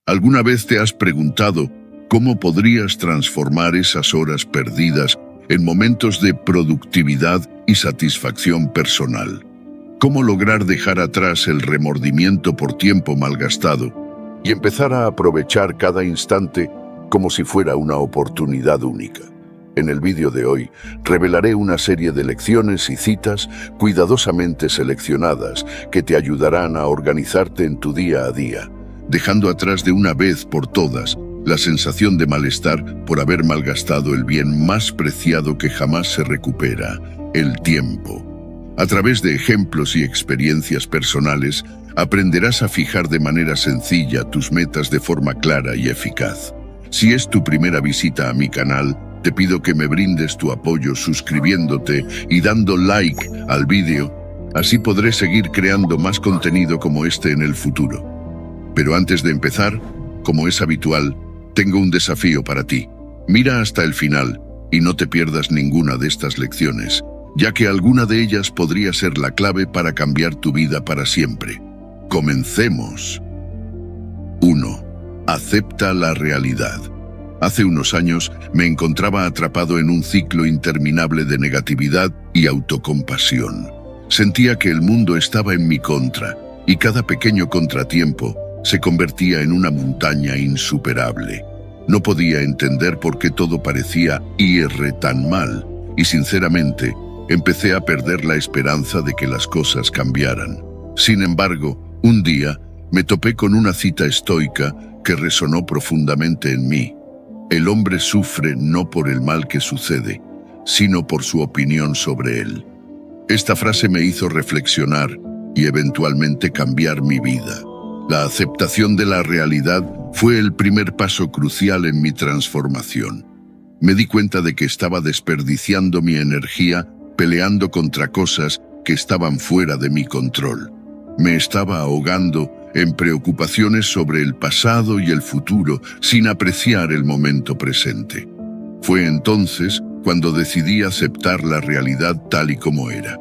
¿Alguna vez te has preguntado cómo podrías transformar esas horas perdidas en momentos de productividad y satisfacción personal? ¿Cómo lograr dejar atrás el remordimiento por tiempo malgastado y empezar a aprovechar cada instante como si fuera una oportunidad única? En el vídeo de hoy revelaré una serie de lecciones y citas cuidadosamente seleccionadas que te ayudarán a organizarte en tu día a día, dejando atrás de una vez por todas la sensación de malestar por haber malgastado el bien más preciado que jamás se recupera, el tiempo. A través de ejemplos y experiencias personales, aprenderás a fijar de manera sencilla tus metas de forma clara y eficaz. Si es tu primera visita a mi canal, te pido que me brindes tu apoyo suscribiéndote y dando like al vídeo, así podré seguir creando más contenido como este en el futuro. Pero antes de empezar, como es habitual, tengo un desafío para ti. Mira hasta el final y no te pierdas ninguna de estas lecciones, ya que alguna de ellas podría ser la clave para cambiar tu vida para siempre. Comencemos. 1. Acepta la realidad. Hace unos años me encontraba atrapado en un ciclo interminable de negatividad y autocompasión. Sentía que el mundo estaba en mi contra y cada pequeño contratiempo se convertía en una montaña insuperable. No podía entender por qué todo parecía ir tan mal y sinceramente empecé a perder la esperanza de que las cosas cambiaran. Sin embargo, un día me topé con una cita estoica que resonó profundamente en mí. El hombre sufre no por el mal que sucede, sino por su opinión sobre él. Esta frase me hizo reflexionar y eventualmente cambiar mi vida. La aceptación de la realidad fue el primer paso crucial en mi transformación. Me di cuenta de que estaba desperdiciando mi energía peleando contra cosas que estaban fuera de mi control. Me estaba ahogando en preocupaciones sobre el pasado y el futuro sin apreciar el momento presente. Fue entonces cuando decidí aceptar la realidad tal y como era.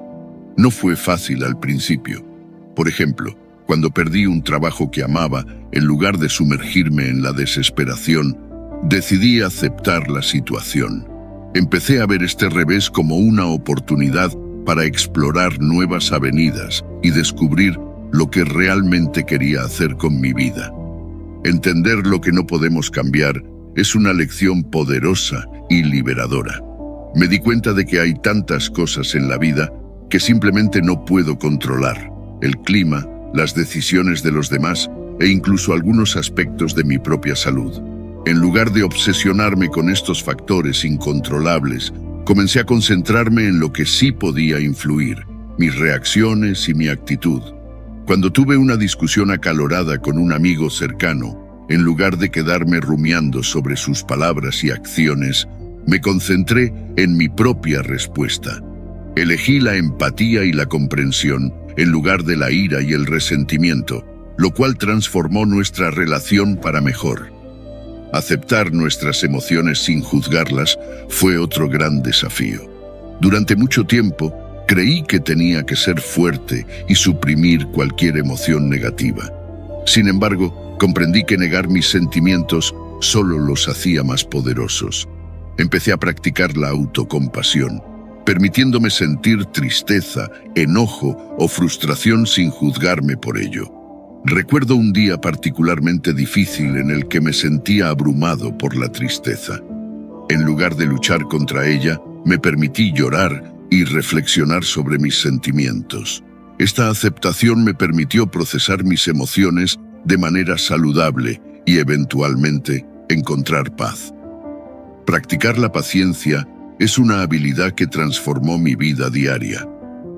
No fue fácil al principio. Por ejemplo, cuando perdí un trabajo que amaba, en lugar de sumergirme en la desesperación, decidí aceptar la situación. Empecé a ver este revés como una oportunidad para explorar nuevas avenidas y descubrir lo que realmente quería hacer con mi vida. Entender lo que no podemos cambiar es una lección poderosa y liberadora. Me di cuenta de que hay tantas cosas en la vida que simplemente no puedo controlar: el clima, las decisiones de los demás e incluso algunos aspectos de mi propia salud. En lugar de obsesionarme con estos factores incontrolables, comencé a concentrarme en lo que sí podía influir: mis reacciones y mi actitud. Cuando tuve una discusión acalorada con un amigo cercano, en lugar de quedarme rumiando sobre sus palabras y acciones, me concentré en mi propia respuesta. Elegí la empatía y la comprensión en lugar de la ira y el resentimiento, lo cual transformó nuestra relación para mejor. Aceptar nuestras emociones sin juzgarlas fue otro gran desafío. Durante mucho tiempo, creí que tenía que ser fuerte y suprimir cualquier emoción negativa. Sin embargo, comprendí que negar mis sentimientos solo los hacía más poderosos. Empecé a practicar la autocompasión, permitiéndome sentir tristeza, enojo o frustración sin juzgarme por ello. Recuerdo un día particularmente difícil en el que me sentía abrumado por la tristeza. En lugar de luchar contra ella, me permití llorar y reflexionar sobre mis sentimientos. Esta aceptación me permitió procesar mis emociones de manera saludable y eventualmente encontrar paz. Practicar la paciencia es una habilidad que transformó mi vida diaria.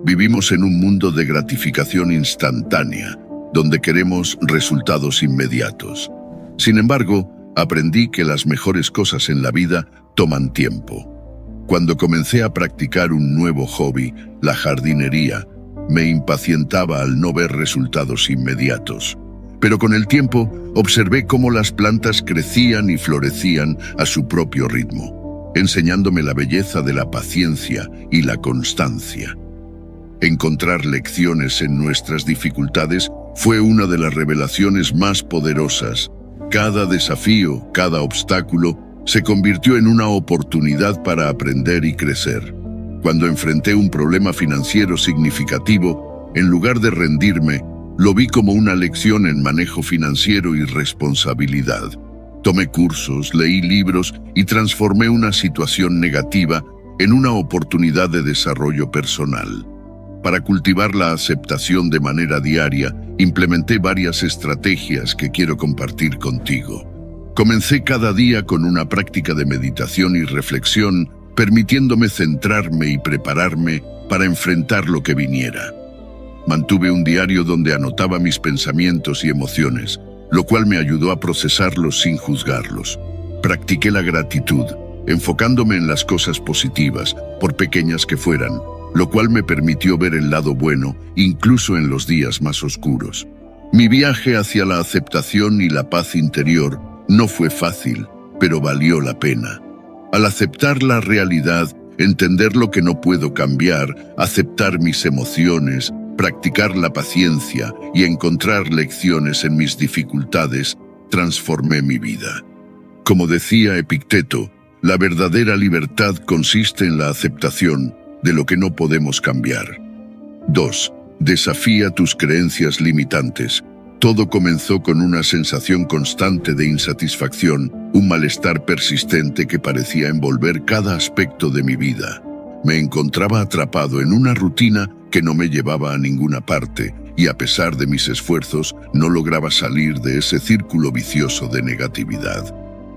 Vivimos en un mundo de gratificación instantánea, donde queremos resultados inmediatos. Sin embargo, aprendí que las mejores cosas en la vida toman tiempo. Cuando comencé a practicar un nuevo hobby, la jardinería, me impacientaba al no ver resultados inmediatos. Pero con el tiempo, observé cómo las plantas crecían y florecían a su propio ritmo, enseñándome la belleza de la paciencia y la constancia. Encontrar lecciones en nuestras dificultades fue una de las revelaciones más poderosas Cada desafío, cada obstáculo, se convirtió en una oportunidad para aprender y crecer. Cuando enfrenté un problema financiero significativo, en lugar de rendirme, lo vi como una lección en manejo financiero y responsabilidad. Tomé cursos, leí libros y transformé una situación negativa en una oportunidad de desarrollo personal. Para cultivar la aceptación de manera diaria, implementé varias estrategias que quiero compartir contigo. Comencé cada día con una práctica de meditación y reflexión, permitiéndome centrarme y prepararme para enfrentar lo que viniera. Mantuve un diario donde anotaba mis pensamientos y emociones, lo cual me ayudó a procesarlos sin juzgarlos. Practiqué la gratitud, enfocándome en las cosas positivas, por pequeñas que fueran, lo cual me permitió ver el lado bueno, incluso en los días más oscuros. Mi viaje hacia la aceptación y la paz interior no fue fácil, pero valió la pena. Al aceptar la realidad, entender lo que no puedo cambiar, aceptar mis emociones, practicar la paciencia y encontrar lecciones en mis dificultades, transformé mi vida. Como decía Epicteto, la verdadera libertad consiste en la aceptación de lo que no podemos cambiar. 2. Desafía tus creencias limitantes. Todo comenzó con una sensación constante de insatisfacción, un malestar persistente que parecía envolver cada aspecto de mi vida. Me encontraba atrapado en una rutina que no me llevaba a ninguna parte, y a pesar de mis esfuerzos, no lograba salir de ese círculo vicioso de negatividad.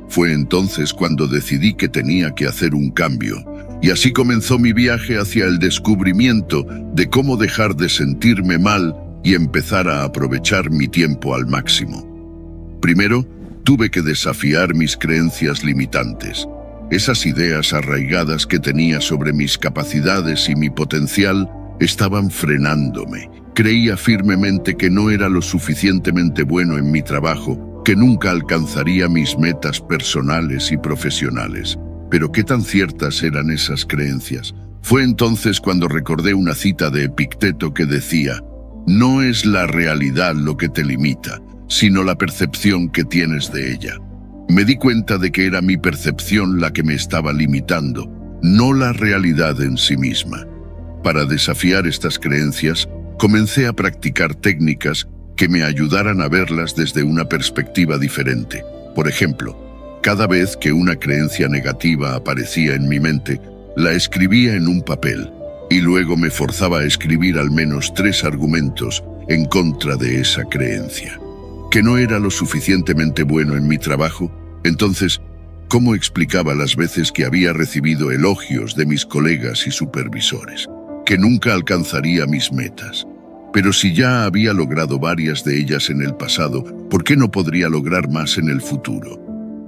Fue entonces cuando decidí que tenía que hacer un cambio, y así comenzó mi viaje hacia el descubrimiento de cómo dejar de sentirme mal y empezar a aprovechar mi tiempo al máximo. Primero, tuve que desafiar mis creencias limitantes. Esas ideas arraigadas que tenía sobre mis capacidades y mi potencial estaban frenándome. Creía firmemente que no era lo suficientemente bueno en mi trabajo, que nunca alcanzaría mis metas personales y profesionales. Pero ¿qué tan ciertas eran esas creencias? Fue entonces cuando recordé una cita de Epicteto que decía: «No es la realidad lo que te limita, sino la percepción que tienes de ella». Me di cuenta de que era mi percepción la que me estaba limitando, no la realidad en sí misma. Para desafiar estas creencias, comencé a practicar técnicas que me ayudaran a verlas desde una perspectiva diferente. Por ejemplo, cada vez que una creencia negativa aparecía en mi mente, la escribía en un papel y luego me forzaba a escribir al menos 3 argumentos en contra de esa creencia. ¿Que no era lo suficientemente bueno en mi trabajo? Entonces, ¿cómo explicaba las veces que había recibido elogios de mis colegas y supervisores? Que nunca alcanzaría mis metas. Pero si ya había logrado varias de ellas en el pasado, ¿por qué no podría lograr más en el futuro?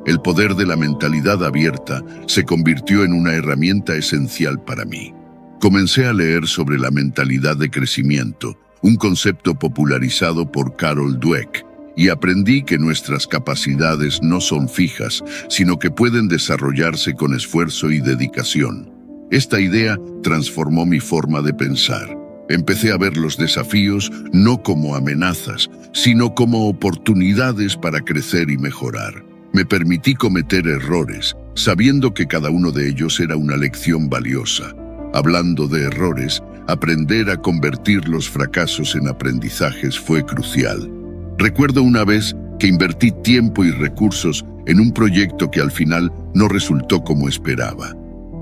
El poder de la mentalidad abierta se convirtió en una herramienta esencial para mí. Comencé a leer sobre la mentalidad de crecimiento, un concepto popularizado por Carol Dweck, y aprendí que nuestras capacidades no son fijas, sino que pueden desarrollarse con esfuerzo y dedicación. Esta idea transformó mi forma de pensar. Empecé a ver los desafíos no como amenazas, sino como oportunidades para crecer y mejorar. Me permití cometer errores, sabiendo que cada uno de ellos era una lección valiosa. Hablando de errores, aprender a convertir los fracasos en aprendizajes fue crucial. Recuerdo una vez que invertí tiempo y recursos en un proyecto que al final no resultó como esperaba.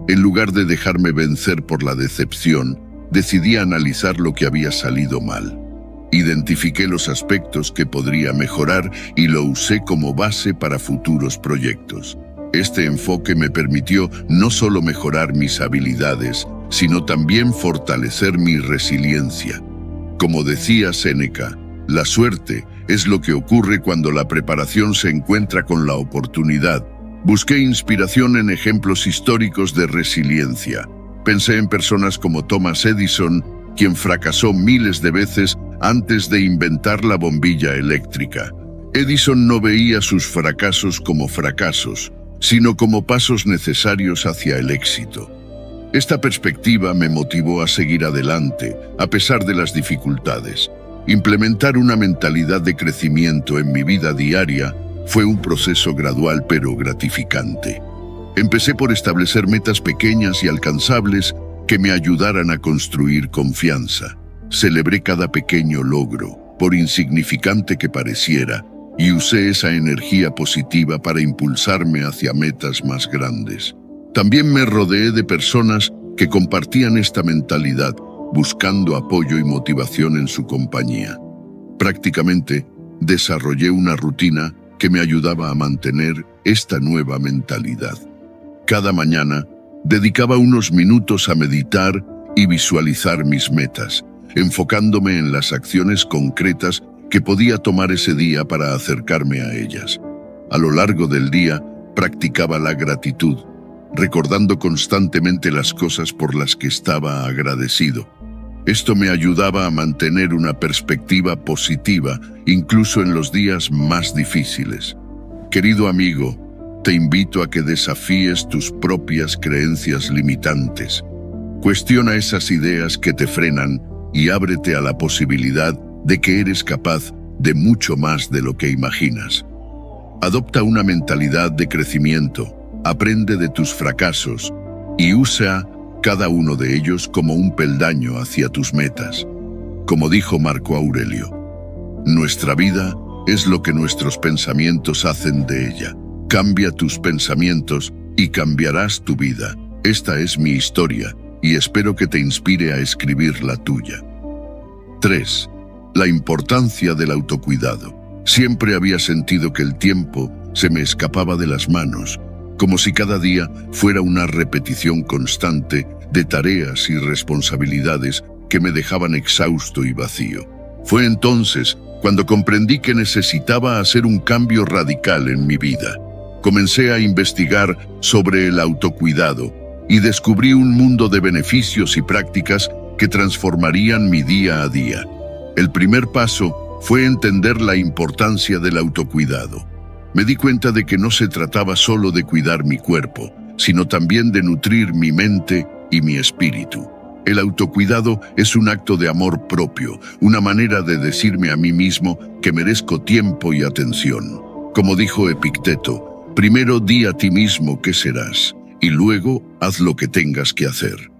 En lugar de dejarme vencer por la decepción, decidí analizar lo que había salido mal. Identifiqué los aspectos que podría mejorar y lo usé como base para futuros proyectos. Este enfoque me permitió no solo mejorar mis habilidades, sino también fortalecer mi resiliencia. Como decía Séneca, la suerte es lo que ocurre cuando la preparación se encuentra con la oportunidad. Busqué inspiración en ejemplos históricos de resiliencia. Pensé en personas como Thomas Edison, quien fracasó miles de veces antes de inventar la bombilla eléctrica. Edison no veía sus fracasos como fracasos, sino como pasos necesarios hacia el éxito. Esta perspectiva me motivó a seguir adelante, a pesar de las dificultades. Implementar una mentalidad de crecimiento en mi vida diaria Fue un proceso gradual pero gratificante. Empecé por establecer metas pequeñas y alcanzables que me ayudaran a construir confianza. Celebré cada pequeño logro, por insignificante que pareciera, y usé esa energía positiva para impulsarme hacia metas más grandes. También me rodeé de personas que compartían esta mentalidad, buscando apoyo y motivación en su compañía. Prácticamente, desarrollé una rutina que me ayudaba a mantener esta nueva mentalidad. Cada mañana, dedicaba unos minutos a meditar y visualizar mis metas, enfocándome en las acciones concretas que podía tomar ese día para acercarme a ellas. A lo largo del día, practicaba la gratitud, recordando constantemente las cosas por las que estaba agradecido. Esto me ayudaba a mantener una perspectiva positiva, incluso en los días más difíciles. Querido amigo, te invito a que desafíes tus propias creencias limitantes. Cuestiona esas ideas que te frenan y ábrete a la posibilidad de que eres capaz de mucho más de lo que imaginas. Adopta una mentalidad de crecimiento, aprende de tus fracasos y usa cada uno de ellos como un peldaño hacia tus metas. Como dijo Marco Aurelio, nuestra vida es lo que nuestros pensamientos hacen de ella. Cambia tus pensamientos y cambiarás tu vida. Esta es mi historia y espero que te inspire a escribir la tuya. 3. La importancia del autocuidado. Siempre había sentido que el tiempo se me escapaba de las manos, como si cada día fuera una repetición constante de tareas y responsabilidades que me dejaban exhausto y vacío. Fue entonces cuando comprendí que necesitaba hacer un cambio radical en mi vida. Comencé a investigar sobre el autocuidado y descubrí un mundo de beneficios y prácticas que transformarían mi día a día. El primer paso fue entender la importancia del autocuidado. Me di cuenta de que no se trataba solo de cuidar mi cuerpo, sino también de nutrir mi mente y mi espíritu. El autocuidado es un acto de amor propio, una manera de decirme a mí mismo que merezco tiempo y atención. Como dijo Epicteto, primero di a ti mismo qué serás, y luego haz lo que tengas que hacer.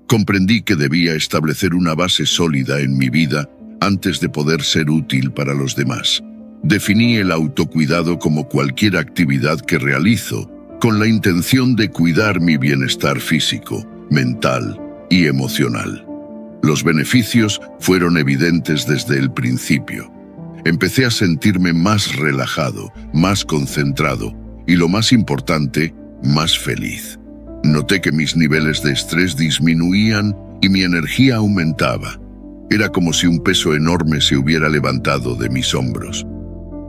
Comprendí que debía establecer una base sólida en mi vida antes de poder ser útil para los demás. Definí el autocuidado como cualquier actividad que realizo con la intención de cuidar mi bienestar físico, mental y emocional. Los beneficios fueron evidentes desde el principio. Empecé a sentirme más relajado, más concentrado y, lo más importante, más feliz. Noté que mis niveles de estrés disminuían y mi energía aumentaba. Era como si un peso enorme se hubiera levantado de mis hombros.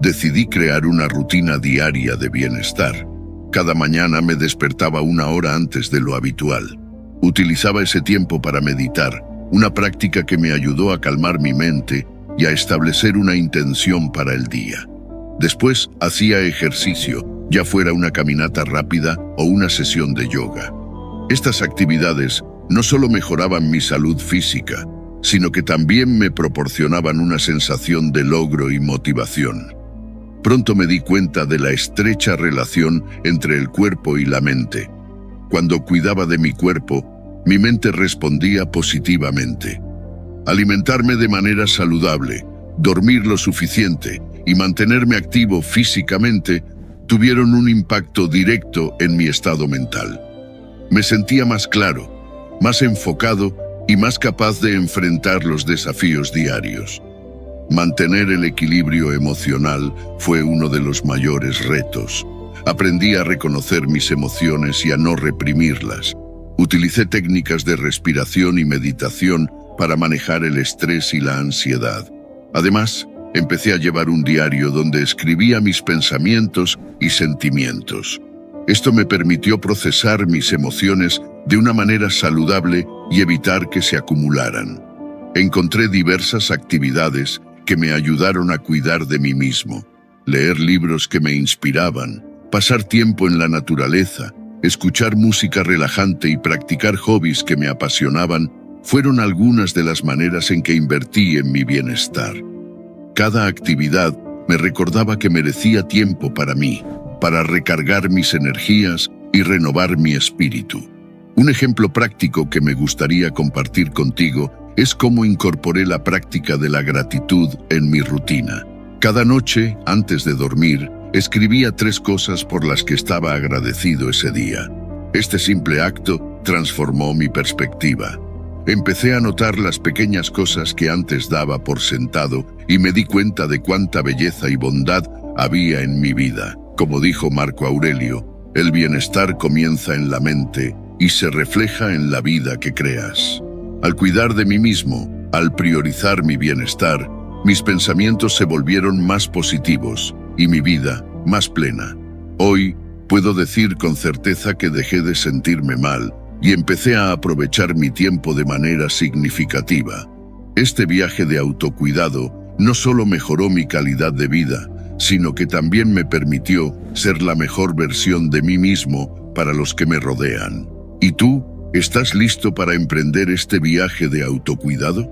Decidí crear una rutina diaria de bienestar. Cada mañana me despertaba 1 hora antes de lo habitual. Utilizaba ese tiempo para meditar, una práctica que me ayudó a calmar mi mente y a establecer una intención para el día. Después hacía ejercicio, ya fuera una caminata rápida o una sesión de yoga. Estas actividades no solo mejoraban mi salud física, sino que también me proporcionaban una sensación de logro y motivación. Pronto me di cuenta de la estrecha relación entre el cuerpo y la mente. Cuando cuidaba de mi cuerpo, mi mente respondía positivamente. Alimentarme de manera saludable, dormir lo suficiente y mantenerme activo físicamente tuvieron un impacto directo en mi estado mental. Me sentía más claro, más enfocado y más capaz de enfrentar los desafíos diarios. Mantener el equilibrio emocional fue uno de los mayores retos. Aprendí a reconocer mis emociones y a no reprimirlas. Utilicé técnicas de respiración y meditación para manejar el estrés y la ansiedad. Además, empecé a llevar un diario donde escribía mis pensamientos y sentimientos. Esto me permitió procesar mis emociones de una manera saludable y evitar que se acumularan. Encontré diversas actividades que me ayudaron a cuidar de mí mismo. Leer libros que me inspiraban, pasar tiempo en la naturaleza, escuchar música relajante y practicar hobbies que me apasionaban fueron algunas de las maneras en que invertí en mi bienestar. Cada actividad me recordaba que merecía tiempo para mí, para recargar mis energías y renovar mi espíritu. Un ejemplo práctico que me gustaría compartir contigo es cómo incorporé la práctica de la gratitud en mi rutina. Cada noche, antes de dormir, escribía 3 cosas por las que estaba agradecido ese día. Este simple acto transformó mi perspectiva. Empecé a notar las pequeñas cosas que antes daba por sentado y me di cuenta de cuánta belleza y bondad había en mi vida. Como dijo Marco Aurelio, el bienestar comienza en la mente y se refleja en la vida que creas. Al cuidar de mí mismo, al priorizar mi bienestar, mis pensamientos se volvieron más positivos y mi vida más plena. Hoy puedo decir con certeza que dejé de sentirme mal y empecé a aprovechar mi tiempo de manera significativa. Este viaje de autocuidado no solo mejoró mi calidad de vida, sino que también me permitió ser la mejor versión de mí mismo para los que me rodean. ¿Y tú? ¿Estás listo para emprender este viaje de autocuidado?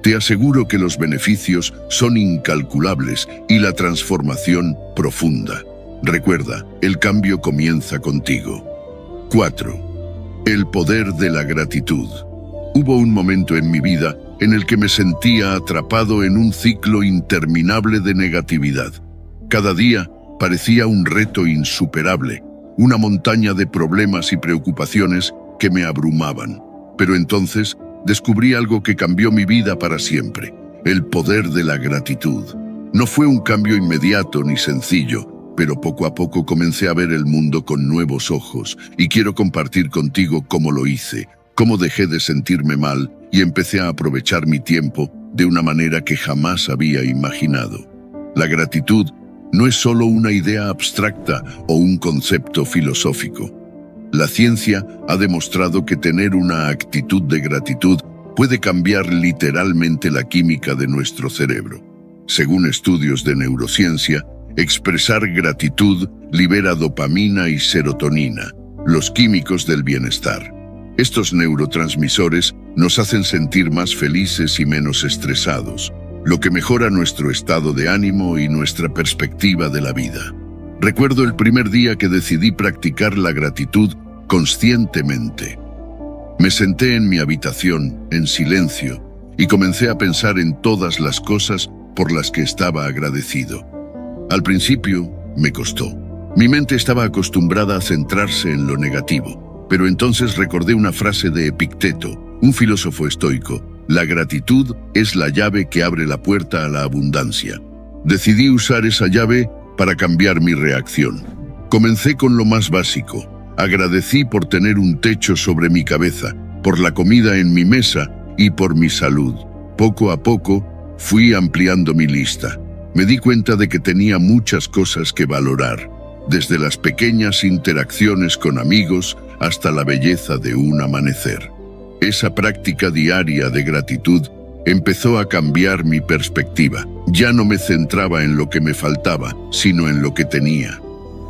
Te aseguro que los beneficios son incalculables y la transformación profunda. Recuerda, el cambio comienza contigo. 4. El poder de la gratitud. Hubo un momento en mi vida en el que me sentía atrapado en un ciclo interminable de negatividad. Cada día parecía un reto insuperable, una montaña de problemas y preocupaciones que me abrumaban. Pero entonces descubrí algo que cambió mi vida para siempre: el poder de la gratitud. No fue un cambio inmediato ni sencillo, pero poco a poco comencé a ver el mundo con nuevos ojos y quiero compartir contigo cómo lo hice, cómo dejé de sentirme mal y empecé a aprovechar mi tiempo de una manera que jamás había imaginado. La gratitud no es solo una idea abstracta o un concepto filosófico. La ciencia ha demostrado que tener una actitud de gratitud puede cambiar literalmente la química de nuestro cerebro. Según estudios de neurociencia, expresar gratitud libera dopamina y serotonina, los químicos del bienestar. Estos neurotransmisores nos hacen sentir más felices y menos estresados, lo que mejora nuestro estado de ánimo y nuestra perspectiva de la vida. Recuerdo el primer día que decidí practicar la gratitud conscientemente. Me senté en mi habitación, en silencio, y comencé a pensar en todas las cosas por las que estaba agradecido. Al principio, me costó. Mi mente estaba acostumbrada a centrarse en lo negativo, pero entonces recordé una frase de Epicteto, un filósofo estoico: la gratitud es la llave que abre la puerta a la abundancia. Decidí usar esa llave para cambiar mi reacción. Comencé con lo más básico. Agradecí por tener un techo sobre mi cabeza, por la comida en mi mesa y por mi salud. Poco a poco, fui ampliando mi lista. Me di cuenta de que tenía muchas cosas que valorar, desde las pequeñas interacciones con amigos hasta la belleza de un amanecer. Esa práctica diaria de gratitud empezó a cambiar mi perspectiva. Ya no me centraba en lo que me faltaba, sino en lo que tenía.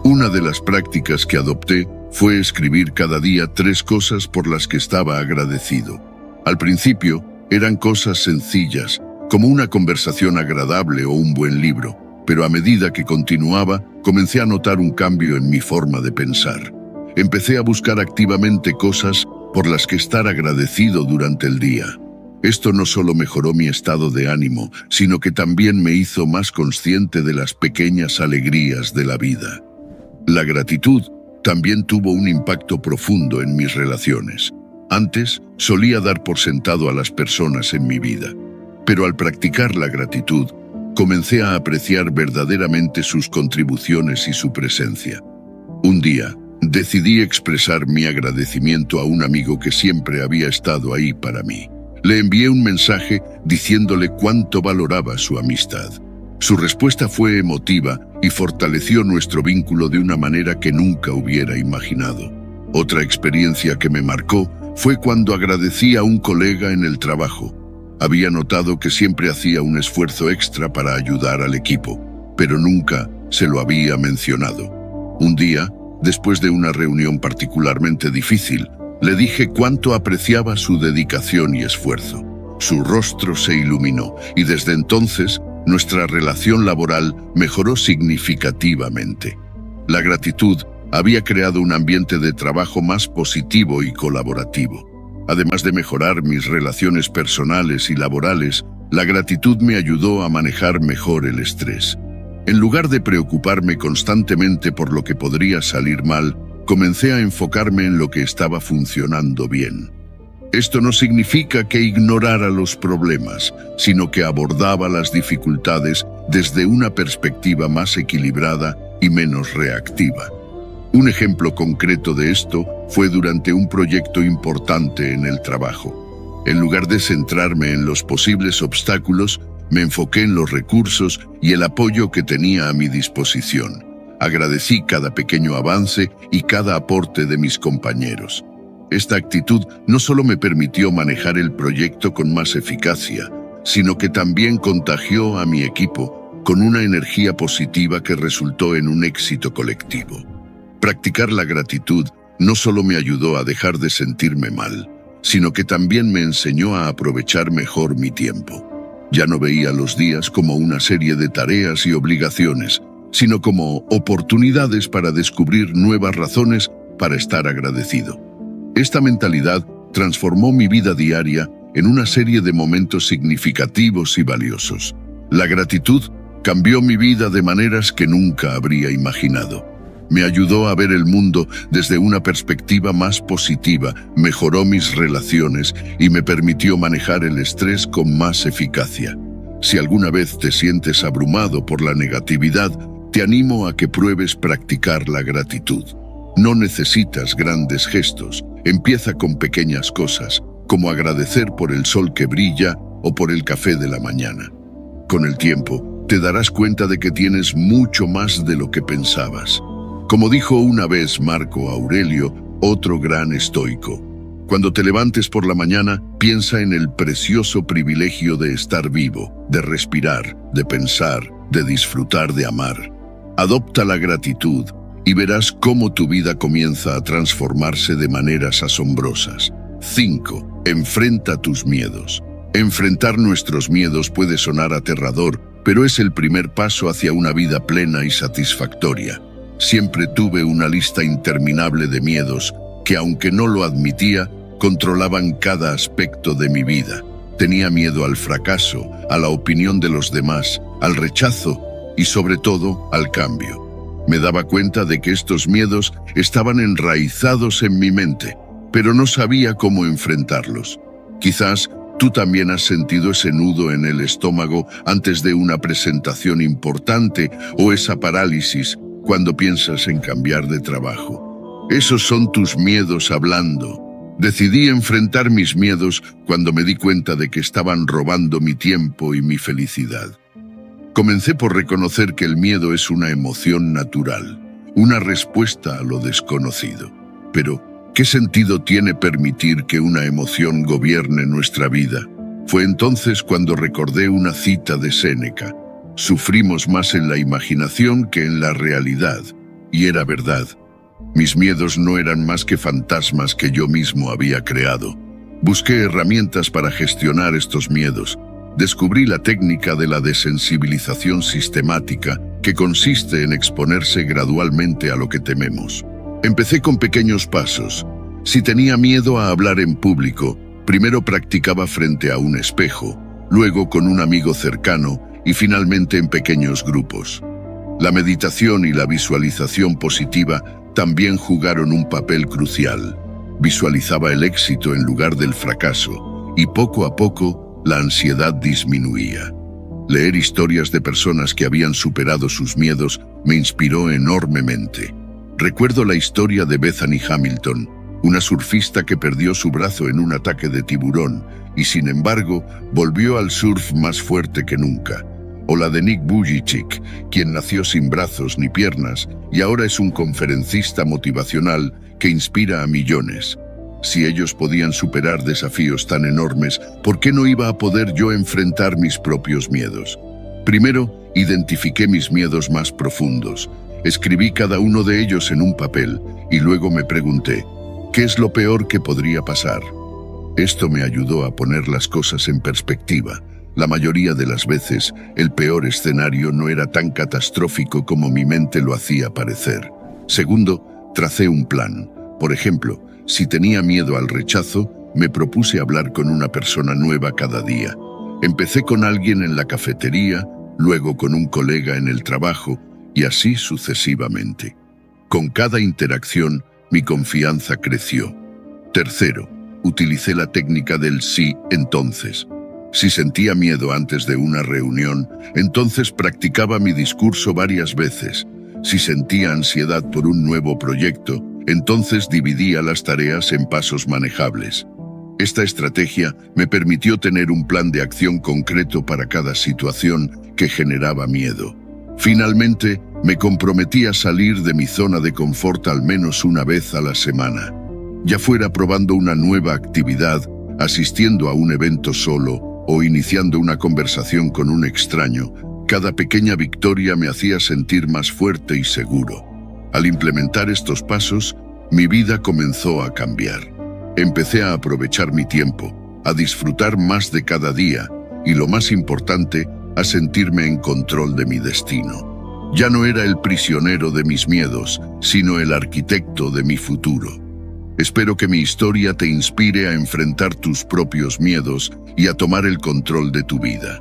Una de las prácticas que adopté fue escribir cada día 3 cosas por las que estaba agradecido. Al principio, eran cosas sencillas, como una conversación agradable o un buen libro, pero a medida que continuaba, comencé a notar un cambio en mi forma de pensar. Empecé a buscar activamente cosas por las que estar agradecido durante el día. Esto no solo mejoró mi estado de ánimo, sino que también me hizo más consciente de las pequeñas alegrías de la vida. La gratitud también tuvo un impacto profundo en mis relaciones. Antes, solía dar por sentado a las personas en mi vida, pero al practicar la gratitud, comencé a apreciar verdaderamente sus contribuciones y su presencia. Un día, decidí expresar mi agradecimiento a un amigo que siempre había estado ahí para mí. Le envié un mensaje diciéndole cuánto valoraba su amistad. Su respuesta fue emotiva y fortaleció nuestro vínculo de una manera que nunca hubiera imaginado. Otra experiencia que me marcó fue cuando agradecí a un colega en el trabajo. Había notado que siempre hacía un esfuerzo extra para ayudar al equipo, pero nunca se lo había mencionado. Un día, después de una reunión particularmente difícil, le dije cuánto apreciaba su dedicación y esfuerzo. Su rostro se iluminó y desde entonces nuestra relación laboral mejoró significativamente. La gratitud había creado un ambiente de trabajo más positivo y colaborativo. Además de mejorar mis relaciones personales y laborales, la gratitud me ayudó a manejar mejor el estrés. En lugar de preocuparme constantemente por lo que podría salir mal, comencé a enfocarme en lo que estaba funcionando bien. Esto no significa que ignorara los problemas, sino que abordaba las dificultades desde una perspectiva más equilibrada y menos reactiva. Un ejemplo concreto de esto fue durante un proyecto importante en el trabajo. En lugar de centrarme en los posibles obstáculos, me enfoqué en los recursos y el apoyo que tenía a mi disposición. Agradecí cada pequeño avance y cada aporte de mis compañeros. Esta actitud no solo me permitió manejar el proyecto con más eficacia, sino que también contagió a mi equipo con una energía positiva que resultó en un éxito colectivo. Practicar la gratitud no solo me ayudó a dejar de sentirme mal, sino que también me enseñó a aprovechar mejor mi tiempo. Ya no veía los días como una serie de tareas y obligaciones, sino como oportunidades para descubrir nuevas razones para estar agradecido. Esta mentalidad transformó mi vida diaria en una serie de momentos significativos y valiosos. La gratitud cambió mi vida de maneras que nunca habría imaginado. Me ayudó a ver el mundo desde una perspectiva más positiva, mejoró mis relaciones y me permitió manejar el estrés con más eficacia. Si alguna vez te sientes abrumado por la negatividad, te animo a que pruebes practicar la gratitud. No necesitas grandes gestos, empieza con pequeñas cosas, como agradecer por el sol que brilla o por el café de la mañana. Con el tiempo, te darás cuenta de que tienes mucho más de lo que pensabas. Como dijo una vez Marco Aurelio, otro gran estoico, cuando te levantes por la mañana, piensa en el precioso privilegio de estar vivo, de respirar, de pensar, de disfrutar, de amar. Adopta la gratitud y verás cómo tu vida comienza a transformarse de maneras asombrosas. 5. Enfrenta tus miedos. Enfrentar nuestros miedos puede sonar aterrador, pero es el primer paso hacia una vida plena y satisfactoria. Siempre tuve una lista interminable de miedos que, aunque no lo admitía, controlaban cada aspecto de mi vida. Tenía miedo al fracaso, a la opinión de los demás, al rechazo y, sobre todo, al cambio. Me daba cuenta de que estos miedos estaban enraizados en mi mente, pero no sabía cómo enfrentarlos. Quizás tú también has sentido ese nudo en el estómago antes de una presentación importante o esa parálisis cuando piensas en cambiar de trabajo. Esos son tus miedos hablando. Decidí enfrentar mis miedos cuando me di cuenta de que estaban robando mi tiempo y mi felicidad. Comencé por reconocer que el miedo es una emoción natural, una respuesta a lo desconocido. Pero, ¿qué sentido tiene permitir que una emoción gobierne nuestra vida? Fue entonces cuando recordé una cita de Séneca. Sufrimos más en la imaginación que en la realidad, y era verdad. Mis miedos no eran más que fantasmas que yo mismo había creado. Busqué herramientas para gestionar estos miedos. Descubrí la técnica de la desensibilización sistemática, que consiste en exponerse gradualmente a lo que tememos. Empecé con pequeños pasos. Si tenía miedo a hablar en público, primero practicaba frente a un espejo, luego con un amigo cercano, y finalmente en pequeños grupos. La meditación y la visualización positiva también jugaron un papel crucial. Visualizaba el éxito en lugar del fracaso, y poco a poco la ansiedad disminuía. Leer historias de personas que habían superado sus miedos me inspiró enormemente. Recuerdo la historia de Bethany Hamilton, una surfista que perdió su brazo en un ataque de tiburón y sin embargo volvió al surf más fuerte que nunca. O la de Nick Vujicic, quien nació sin brazos ni piernas y ahora es un conferencista motivacional que inspira a millones. Si ellos podían superar desafíos tan enormes, ¿por qué no iba a poder yo enfrentar mis propios miedos? Primero, identifiqué mis miedos más profundos. Escribí cada uno de ellos en un papel y luego me pregunté, ¿qué es lo peor que podría pasar? Esto me ayudó a poner las cosas en perspectiva. La mayoría de las veces, el peor escenario no era tan catastrófico como mi mente lo hacía parecer. Segundo, tracé un plan. Por ejemplo, si tenía miedo al rechazo, me propuse hablar con una persona nueva cada día. Empecé con alguien en la cafetería, luego con un colega en el trabajo, y así sucesivamente. Con cada interacción, mi confianza creció. Tercero, utilicé la técnica del sí, entonces. Si sentía miedo antes de una reunión, entonces practicaba mi discurso varias veces. Si sentía ansiedad por un nuevo proyecto, entonces dividía las tareas en pasos manejables. Esta estrategia me permitió tener un plan de acción concreto para cada situación que generaba miedo. Finalmente, me comprometí a salir de mi zona de confort al menos una vez a la semana. Ya fuera probando una nueva actividad, asistiendo a un evento solo o iniciando una conversación con un extraño, cada pequeña victoria me hacía sentir más fuerte y seguro. Al implementar estos pasos, mi vida comenzó a cambiar. Empecé a aprovechar mi tiempo, a disfrutar más de cada día y, lo más importante, a sentirme en control de mi destino. Ya no era el prisionero de mis miedos, sino el arquitecto de mi futuro. Espero que mi historia te inspire a enfrentar tus propios miedos y a tomar el control de tu vida.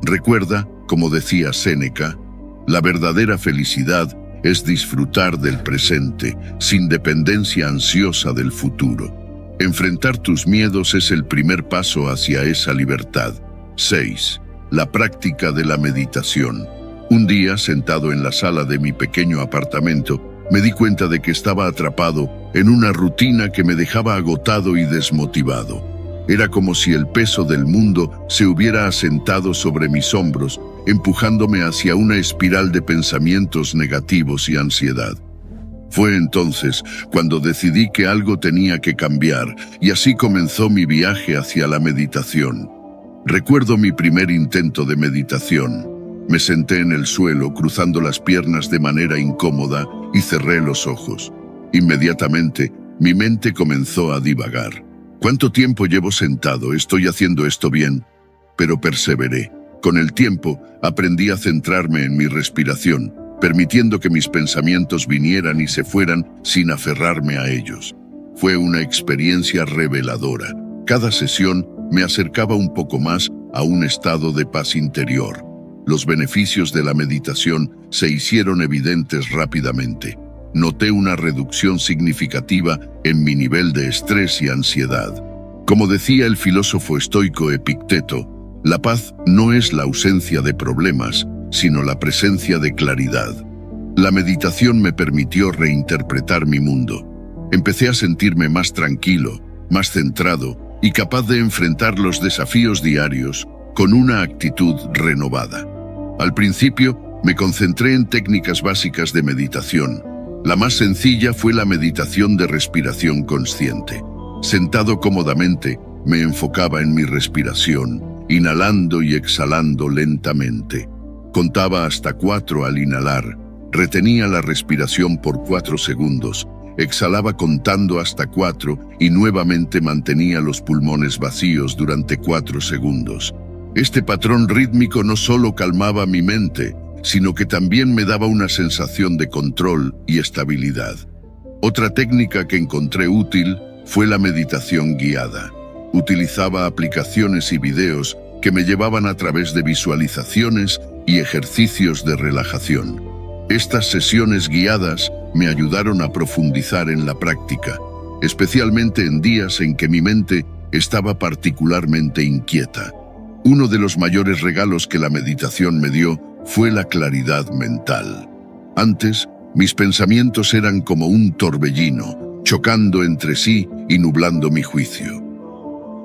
Recuerda, como decía Séneca, la verdadera felicidad es disfrutar del presente, sin dependencia ansiosa del futuro. Enfrentar tus miedos es el primer paso hacia esa libertad. 6. La práctica de la meditación. Un día, sentado en la sala de mi pequeño apartamento, me di cuenta de que estaba atrapado en una rutina que me dejaba agotado y desmotivado. Era como si el peso del mundo se hubiera asentado sobre mis hombros, empujándome hacia una espiral de pensamientos negativos y ansiedad. Fue entonces cuando decidí que algo tenía que cambiar, y así comenzó mi viaje hacia la meditación. Recuerdo mi primer intento de meditación. Me senté en el suelo, cruzando las piernas de manera incómoda, y cerré los ojos. Inmediatamente, mi mente comenzó a divagar. ¿Cuánto tiempo llevo sentado? ¿Estoy haciendo esto bien? Pero perseveré. Con el tiempo, aprendí a centrarme en mi respiración, permitiendo que mis pensamientos vinieran y se fueran sin aferrarme a ellos. Fue una experiencia reveladora. Cada sesión me acercaba un poco más a un estado de paz interior. Los beneficios de la meditación se hicieron evidentes rápidamente. Noté una reducción significativa en mi nivel de estrés y ansiedad. Como decía el filósofo estoico Epicteto, la paz no es la ausencia de problemas, sino la presencia de claridad. La meditación me permitió reinterpretar mi mundo. Empecé a sentirme más tranquilo, más centrado y capaz de enfrentar los desafíos diarios con una actitud renovada. Al principio, me concentré en técnicas básicas de meditación. La más sencilla fue la meditación de respiración consciente. Sentado cómodamente, me enfocaba en mi respiración, inhalando y exhalando lentamente. Contaba hasta 4 al inhalar, retenía la respiración por 4 segundos, exhalaba contando hasta 4 y nuevamente mantenía los pulmones vacíos durante 4 segundos. Este patrón rítmico no solo calmaba mi mente, sino que también me daba una sensación de control y estabilidad. Otra técnica que encontré útil fue la meditación guiada. Utilizaba aplicaciones y videos que me llevaban a través de visualizaciones y ejercicios de relajación. Estas sesiones guiadas me ayudaron a profundizar en la práctica, especialmente en días en que mi mente estaba particularmente inquieta. Uno de los mayores regalos que la meditación me dio fue la claridad mental. Antes, mis pensamientos eran como un torbellino, chocando entre sí y nublando mi juicio.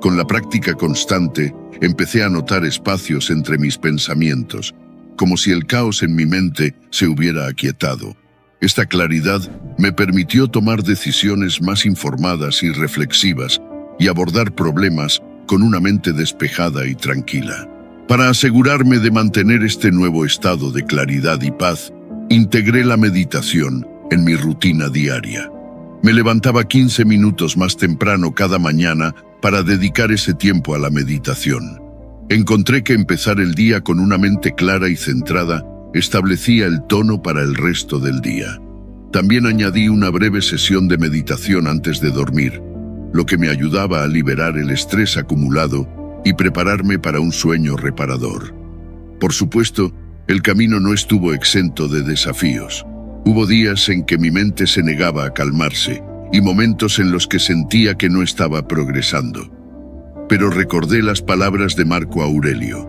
Con la práctica constante, empecé a notar espacios entre mis pensamientos, como si el caos en mi mente se hubiera aquietado. Esta claridad me permitió tomar decisiones más informadas y reflexivas y abordar problemas con una mente despejada y tranquila. Para asegurarme de mantener este nuevo estado de claridad y paz, integré la meditación en mi rutina diaria. Me levantaba 15 minutos más temprano cada mañana para dedicar ese tiempo a la meditación. Encontré que empezar el día con una mente clara y centrada establecía el tono para el resto del día. También añadí una breve sesión de meditación antes de dormir, lo que me ayudaba a liberar el estrés acumulado y prepararme para un sueño reparador. Por supuesto, el camino no estuvo exento de desafíos. Hubo días en que mi mente se negaba a calmarse y momentos en los que sentía que no estaba progresando. Pero recordé las palabras de Marco Aurelio.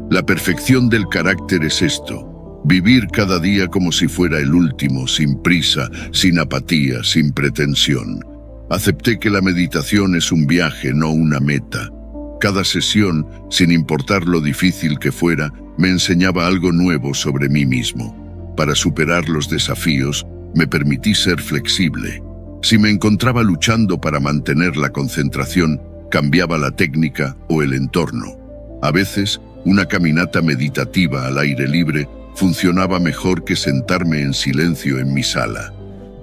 La perfección del carácter es esto: vivir cada día como si fuera el último, sin prisa, sin apatía, sin pretensión. Acepté que la meditación es un viaje, no una meta. Cada sesión, sin importar lo difícil que fuera, me enseñaba algo nuevo sobre mí mismo. Para superar los desafíos, me permití ser flexible. Si me encontraba luchando para mantener la concentración, cambiaba la técnica o el entorno. A veces, una caminata meditativa al aire libre funcionaba mejor que sentarme en silencio en mi sala.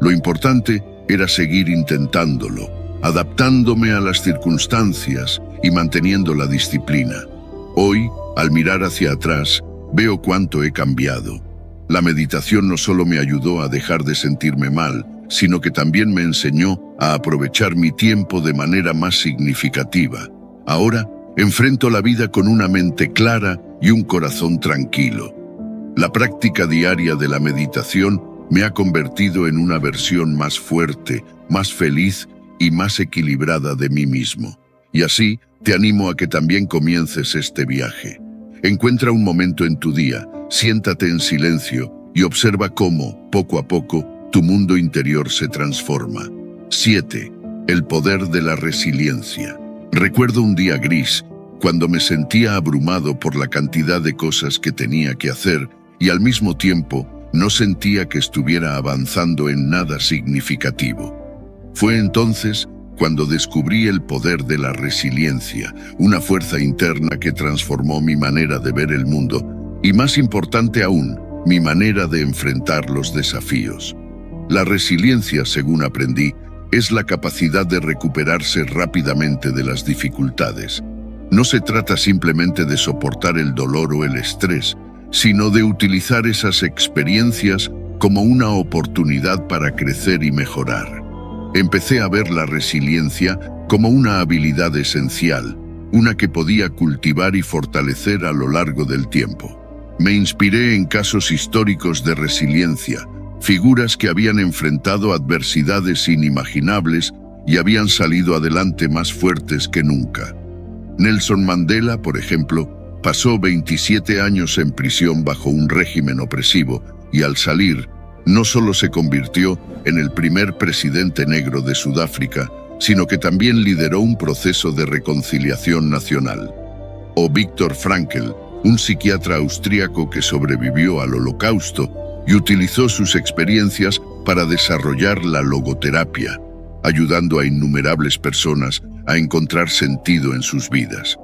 Lo importante era seguir intentándolo, adaptándome a las circunstancias y manteniendo la disciplina. Hoy, al mirar hacia atrás, veo cuánto he cambiado. La meditación no solo me ayudó a dejar de sentirme mal, sino que también me enseñó a aprovechar mi tiempo de manera más significativa. Ahora, enfrento la vida con una mente clara y un corazón tranquilo. La práctica diaria de la meditación me ha convertido en una versión más fuerte, más feliz y más equilibrada de mí mismo. Y así, te animo a que también comiences este viaje. Encuentra un momento en tu día, siéntate en silencio y observa cómo, poco a poco, tu mundo interior se transforma. 7. El poder de la resiliencia. Recuerdo un día gris, cuando me sentía abrumado por la cantidad de cosas que tenía que hacer y al mismo tiempo no sentía que estuviera avanzando en nada significativo. Fue entonces cuando descubrí el poder de la resiliencia, una fuerza interna que transformó mi manera de ver el mundo y, más importante aún, mi manera de enfrentar los desafíos. La resiliencia, según aprendí, es la capacidad de recuperarse rápidamente de las dificultades. No se trata simplemente de soportar el dolor o el estrés, sino de utilizar esas experiencias como una oportunidad para crecer y mejorar. Empecé a ver la resiliencia como una habilidad esencial, una que podía cultivar y fortalecer a lo largo del tiempo. Me inspiré en casos históricos de resiliencia, figuras que habían enfrentado adversidades inimaginables y habían salido adelante más fuertes que nunca. Nelson Mandela, por ejemplo, pasó 27 años en prisión bajo un régimen opresivo y al salir, no solo se convirtió en el primer presidente negro de Sudáfrica, sino que también lideró un proceso de reconciliación nacional. O Viktor Frankl, un psiquiatra austríaco que sobrevivió al Holocausto y utilizó sus experiencias para desarrollar la logoterapia, ayudando a innumerables personas a encontrar sentido en sus vidas.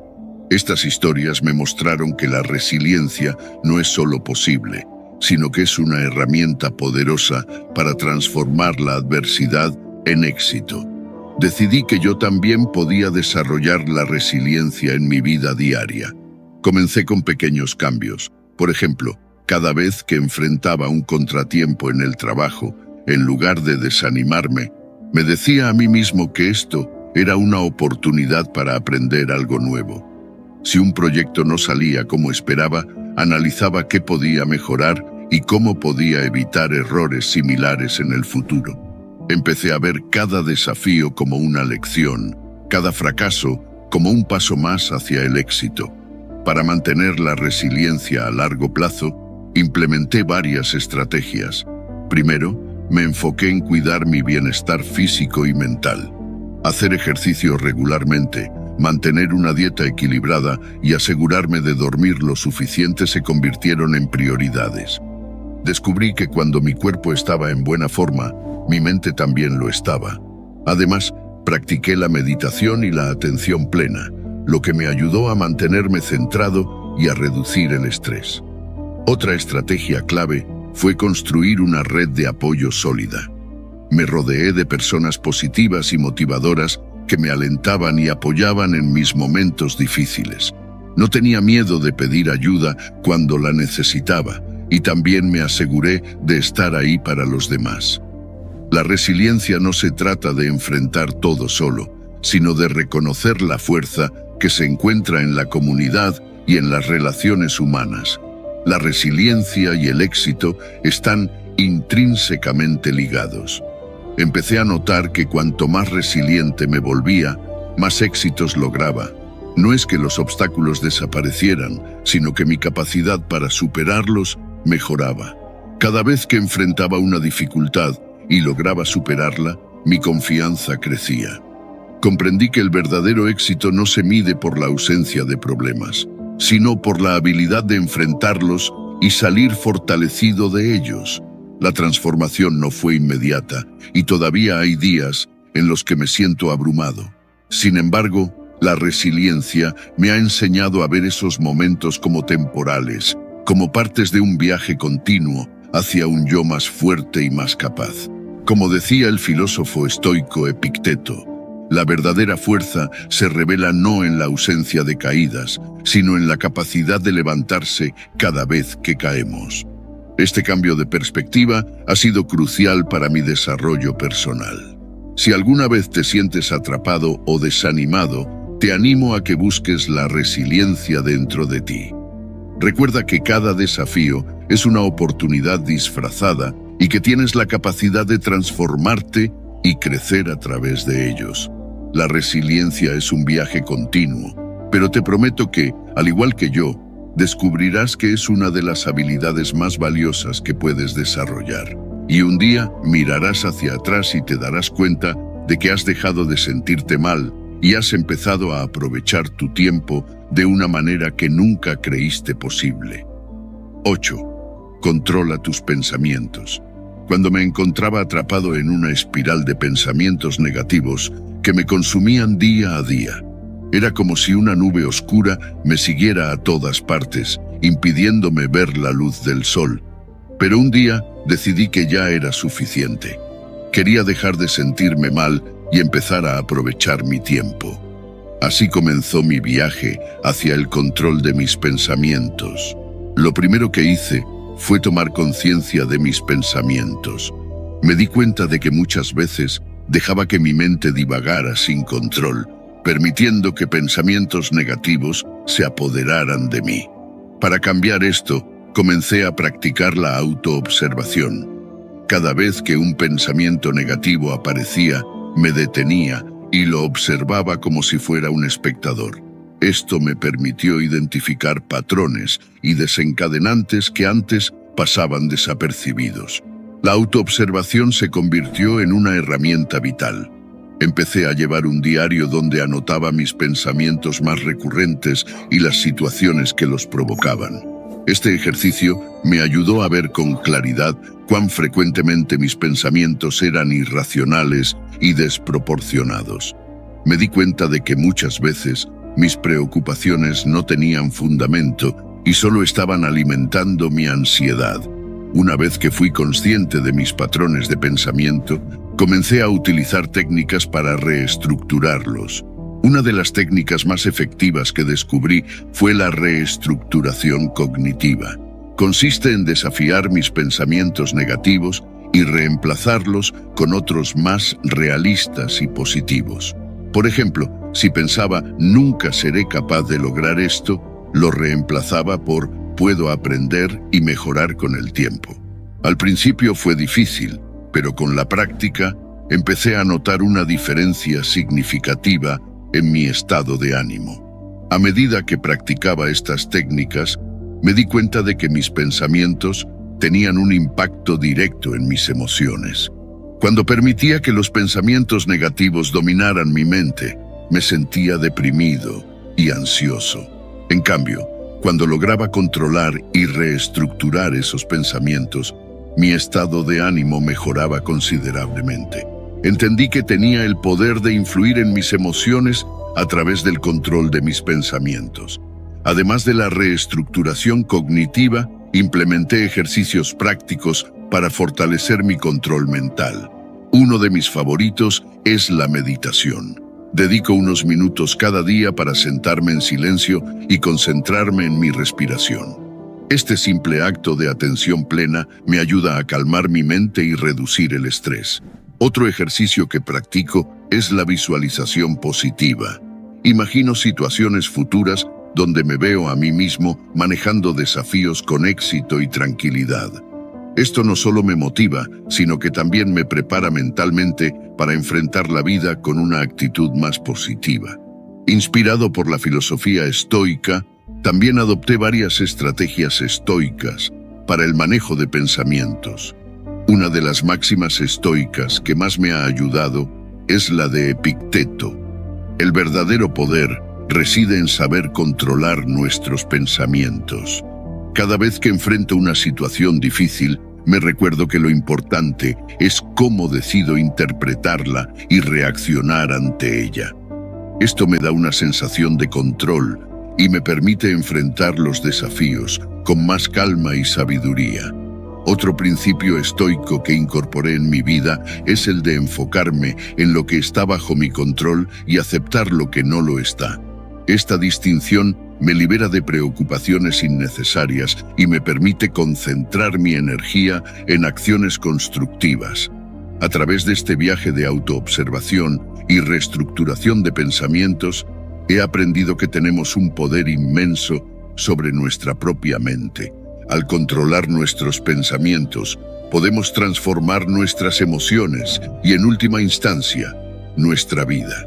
Estas historias me mostraron que la resiliencia no es solo posible, sino que es una herramienta poderosa para transformar la adversidad en éxito. Decidí que yo también podía desarrollar la resiliencia en mi vida diaria. Comencé con pequeños cambios. Por ejemplo, cada vez que enfrentaba un contratiempo en el trabajo, en lugar de desanimarme, me decía a mí mismo que esto era una oportunidad para aprender algo nuevo. Si un proyecto no salía como esperaba, analizaba qué podía mejorar y cómo podía evitar errores similares en el futuro. Empecé a ver cada desafío como una lección, cada fracaso como un paso más hacia el éxito. Para mantener la resiliencia a largo plazo, implementé varias estrategias. Primero, me enfoqué en cuidar mi bienestar físico y mental. Hacer ejercicio regularmente, mantener una dieta equilibrada y asegurarme de dormir lo suficiente se convirtieron en prioridades. Descubrí que cuando mi cuerpo estaba en buena forma, mi mente también lo estaba. Además, practiqué la meditación y la atención plena, lo que me ayudó a mantenerme centrado y a reducir el estrés. Otra estrategia clave fue construir una red de apoyo sólida. Me rodeé de personas positivas y motivadoras que me alentaban y apoyaban en mis momentos difíciles. No tenía miedo de pedir ayuda cuando la necesitaba y también me aseguré de estar ahí para los demás. La resiliencia no se trata de enfrentar todo solo, sino de reconocer la fuerza que se encuentra en la comunidad y en las relaciones humanas. La resiliencia y el éxito están intrínsecamente ligados. Empecé a notar que cuanto más resiliente me volvía, más éxitos lograba. No es que los obstáculos desaparecieran, sino que mi capacidad para superarlos mejoraba. Cada vez que enfrentaba una dificultad y lograba superarla, mi confianza crecía. Comprendí que el verdadero éxito no se mide por la ausencia de problemas, sino por la habilidad de enfrentarlos y salir fortalecido de ellos. La transformación no fue inmediata y todavía hay días en los que me siento abrumado. Sin embargo, la resiliencia me ha enseñado a ver esos momentos como temporales, como partes de un viaje continuo hacia un yo más fuerte y más capaz. Como decía el filósofo estoico Epicteto, la verdadera fuerza se revela no en la ausencia de caídas, sino en la capacidad de levantarse cada vez que caemos. Este cambio de perspectiva ha sido crucial para mi desarrollo personal. Si alguna vez te sientes atrapado o desanimado, te animo a que busques la resiliencia dentro de ti. Recuerda que cada desafío es una oportunidad disfrazada y que tienes la capacidad de transformarte y crecer a través de ellos. La resiliencia es un viaje continuo, pero te prometo que, al igual que yo, descubrirás que es una de las habilidades más valiosas que puedes desarrollar. Y un día mirarás hacia atrás y te darás cuenta de que has dejado de sentirte mal y has empezado a aprovechar tu tiempo de una manera que nunca creíste posible. 8. Controla tus pensamientos. Cuando me encontraba atrapado en una espiral de pensamientos negativos que me consumían día a día, era como si una nube oscura me siguiera a todas partes, impidiéndome ver la luz del sol. Pero un día decidí que ya era suficiente. Quería dejar de sentirme mal y empezar a aprovechar mi tiempo. Así comenzó mi viaje hacia el control de mis pensamientos. Lo primero que hice fue tomar conciencia de mis pensamientos. Me di cuenta de que muchas veces dejaba que mi mente divagara sin control, permitiendo que pensamientos negativos se apoderaran de mí. Para cambiar esto, comencé a practicar la autoobservación. Cada vez que un pensamiento negativo aparecía, me detenía y lo observaba como si fuera un espectador. Esto me permitió identificar patrones y desencadenantes que antes pasaban desapercibidos. La autoobservación se convirtió en una herramienta vital. Empecé a llevar un diario donde anotaba mis pensamientos más recurrentes y las situaciones que los provocaban. Este ejercicio me ayudó a ver con claridad cuán frecuentemente mis pensamientos eran irracionales y desproporcionados. Me di cuenta de que muchas veces mis preocupaciones no tenían fundamento y solo estaban alimentando mi ansiedad. Una vez que fui consciente de mis patrones de pensamiento, comencé a utilizar técnicas para reestructurarlos. Una de las técnicas más efectivas que descubrí fue la reestructuración cognitiva. Consiste en desafiar mis pensamientos negativos y reemplazarlos con otros más realistas y positivos. Por ejemplo, si pensaba «nunca seré capaz de lograr esto», lo reemplazaba por «puedo aprender y mejorar con el tiempo». Al principio fue difícil, pero con la práctica empecé a notar una diferencia significativa en mi estado de ánimo. A medida que practicaba estas técnicas, me di cuenta de que mis pensamientos tenían un impacto directo en mis emociones. Cuando permitía que los pensamientos negativos dominaran mi mente, me sentía deprimido y ansioso. En cambio, cuando lograba controlar y reestructurar esos pensamientos, mi estado de ánimo mejoraba considerablemente. Entendí que tenía el poder de influir en mis emociones a través del control de mis pensamientos. Además de la reestructuración cognitiva, implementé ejercicios prácticos para fortalecer mi control mental. Uno de mis favoritos es la meditación. Dedico unos minutos cada día para sentarme en silencio y concentrarme en mi respiración. Este simple acto de atención plena me ayuda a calmar mi mente y reducir el estrés. Otro ejercicio que practico es la visualización positiva. Imagino situaciones futuras donde me veo a mí mismo manejando desafíos con éxito y tranquilidad. Esto no solo me motiva, sino que también me prepara mentalmente para enfrentar la vida con una actitud más positiva. Inspirado por la filosofía estoica, también adopté varias estrategias estoicas para el manejo de pensamientos. Una de las máximas estoicas que más me ha ayudado es la de Epicteto. El verdadero poder reside en saber controlar nuestros pensamientos. Cada vez que enfrento una situación difícil, me recuerdo que lo importante es cómo decido interpretarla y reaccionar ante ella. Esto me da una sensación de control y me permite enfrentar los desafíos con más calma y sabiduría. Otro principio estoico que incorporé en mi vida es el de enfocarme en lo que está bajo mi control y aceptar lo que no lo está. Esta distinción me libera de preocupaciones innecesarias y me permite concentrar mi energía en acciones constructivas. A través de este viaje de autoobservación y reestructuración de pensamientos, he aprendido que tenemos un poder inmenso sobre nuestra propia mente. Al controlar nuestros pensamientos, podemos transformar nuestras emociones y, en última instancia, nuestra vida.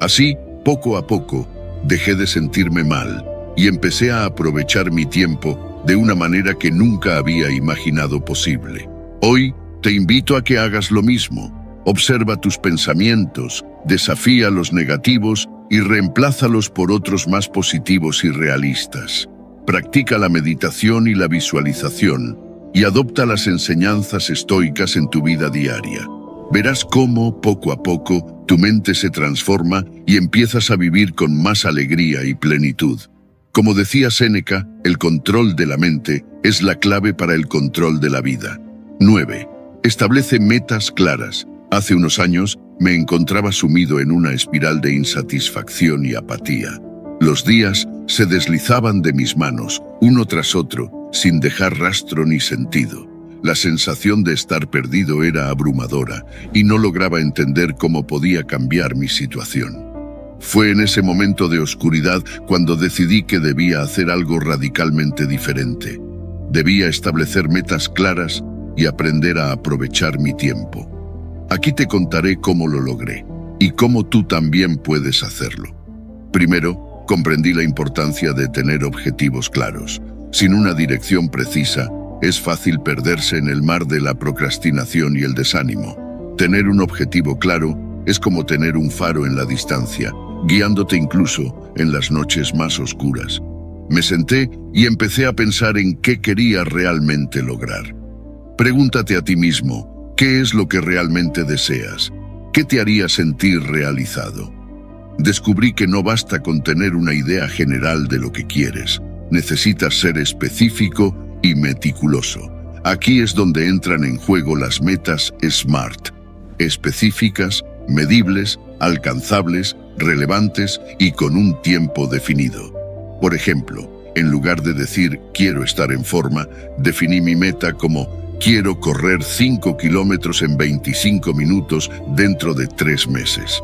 Así, poco a poco, dejé de sentirme mal y empecé a aprovechar mi tiempo de una manera que nunca había imaginado posible. Hoy, te invito a que hagas lo mismo. Observa tus pensamientos, desafía los negativos y reemplázalos por otros más positivos y realistas. Practica la meditación y la visualización y adopta las enseñanzas estoicas en tu vida diaria. Verás cómo, poco a poco, tu mente se transforma y empiezas a vivir con más alegría y plenitud. Como decía Séneca, el control de la mente es la clave para el control de la vida. 9. Establece metas claras. Hace unos años me encontraba sumido en una espiral de insatisfacción y apatía. Los días se deslizaban de mis manos, uno tras otro, sin dejar rastro ni sentido. La sensación de estar perdido era abrumadora y no lograba entender cómo podía cambiar mi situación. Fue en ese momento de oscuridad cuando decidí que debía hacer algo radicalmente diferente. Debía establecer metas claras y aprender a aprovechar mi tiempo. Aquí te contaré cómo lo logré y cómo tú también puedes hacerlo. Primero, comprendí la importancia de tener objetivos claros. Sin una dirección precisa, es fácil perderse en el mar de la procrastinación y el desánimo. Tener un objetivo claro es como tener un faro en la distancia, guiándote incluso en las noches más oscuras. Me senté y empecé a pensar en qué quería realmente lograr. Pregúntate a ti mismo, ¿qué es lo que realmente deseas? ¿Qué te haría sentir realizado? Descubrí que no basta con tener una idea general de lo que quieres. Necesitas ser específico y meticuloso. Aquí es donde entran en juego las metas SMART. Específicas, medibles, alcanzables, relevantes y con un tiempo definido. Por ejemplo, en lugar de decir quiero estar en forma, definí mi meta como quiero correr 5 kilómetros en 25 minutos dentro de 3 meses.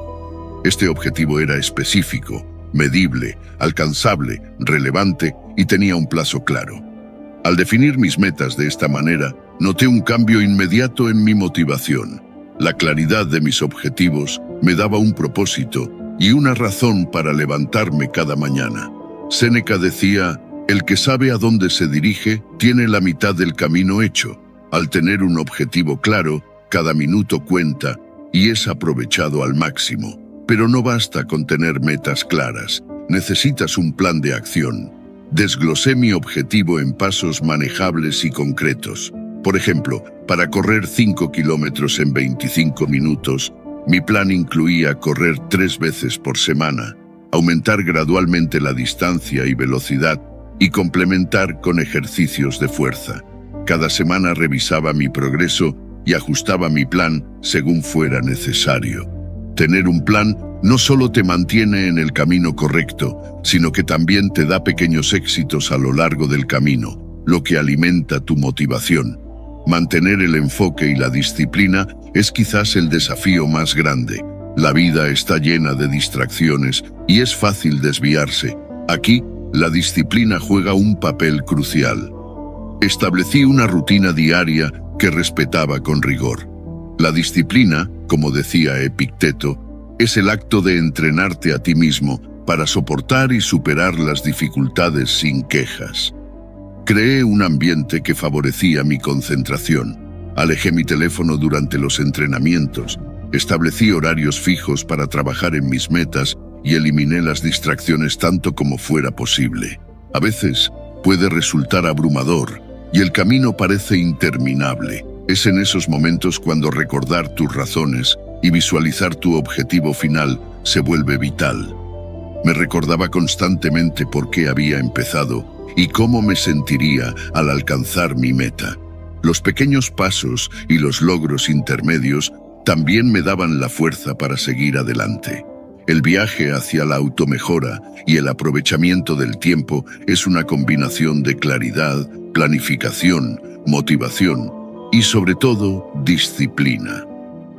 Este objetivo era específico, medible, alcanzable, relevante y tenía un plazo claro. Al definir mis metas de esta manera, noté un cambio inmediato en mi motivación. La claridad de mis objetivos me daba un propósito y una razón para levantarme cada mañana. Séneca decía, el que sabe a dónde se dirige tiene la mitad del camino hecho. Al tener un objetivo claro, cada minuto cuenta y es aprovechado al máximo. Pero no basta con tener metas claras, necesitas un plan de acción. Desglosé mi objetivo en pasos manejables y concretos. Por ejemplo, para correr 5 kilómetros en 25 minutos, mi plan incluía correr 3 veces por semana, aumentar gradualmente la distancia y velocidad y complementar con ejercicios de fuerza. Cada semana revisaba mi progreso y ajustaba mi plan según fuera necesario. Tener un plan no solo te mantiene en el camino correcto, sino que también te da pequeños éxitos a lo largo del camino, lo que alimenta tu motivación. Mantener el enfoque y la disciplina es quizás el desafío más grande. La vida está llena de distracciones y es fácil desviarse. Aquí, la disciplina juega un papel crucial. Establecí una rutina diaria que respetaba con rigor. La disciplina, como decía Epicteto, es el acto de entrenarte a ti mismo para soportar y superar las dificultades sin quejas. Creé un ambiente que favorecía mi concentración. Alejé mi teléfono durante los entrenamientos, establecí horarios fijos para trabajar en mis metas y eliminé las distracciones tanto como fuera posible. A veces puede resultar abrumador y el camino parece interminable. Es en esos momentos cuando recordar tus razones y visualizar tu objetivo final se vuelve vital. Me recordaba constantemente por qué había empezado y cómo me sentiría al alcanzar mi meta. Los pequeños pasos y los logros intermedios también me daban la fuerza para seguir adelante. El viaje hacia la automejora y el aprovechamiento del tiempo es una combinación de claridad, planificación, motivación y, sobre todo, disciplina.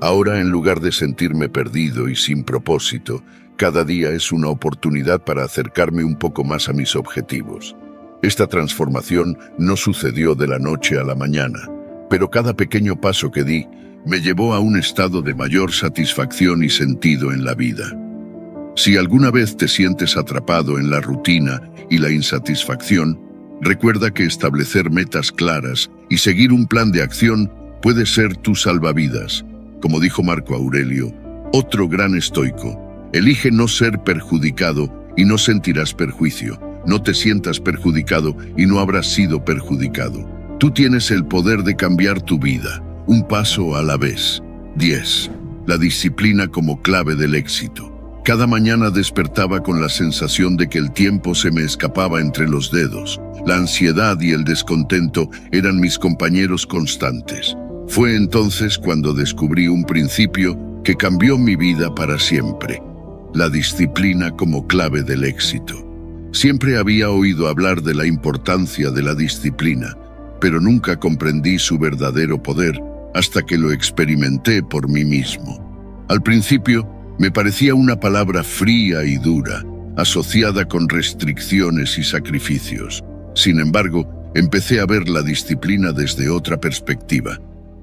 Ahora, en lugar de sentirme perdido y sin propósito, cada día es una oportunidad para acercarme un poco más a mis objetivos. Esta transformación no sucedió de la noche a la mañana, pero cada pequeño paso que di me llevó a un estado de mayor satisfacción y sentido en la vida. Si alguna vez te sientes atrapado en la rutina y la insatisfacción, recuerda que establecer metas claras y seguir un plan de acción puede ser tu salvavidas. Como dijo Marco Aurelio, otro gran estoico, elige no ser perjudicado y no sentirás perjuicio. No te sientas perjudicado y no habrás sido perjudicado. Tú tienes el poder de cambiar tu vida, un paso a la vez. 10. La disciplina como clave del éxito. Cada mañana despertaba con la sensación de que el tiempo se me escapaba entre los dedos. La ansiedad y el descontento eran mis compañeros constantes. Fue entonces cuando descubrí un principio que cambió mi vida para siempre. La disciplina como clave del éxito. Siempre había oído hablar de la importancia de la disciplina, pero nunca comprendí su verdadero poder hasta que lo experimenté por mí mismo. Al principio, me parecía una palabra fría y dura, asociada con restricciones y sacrificios. Sin embargo, empecé a ver la disciplina desde otra perspectiva,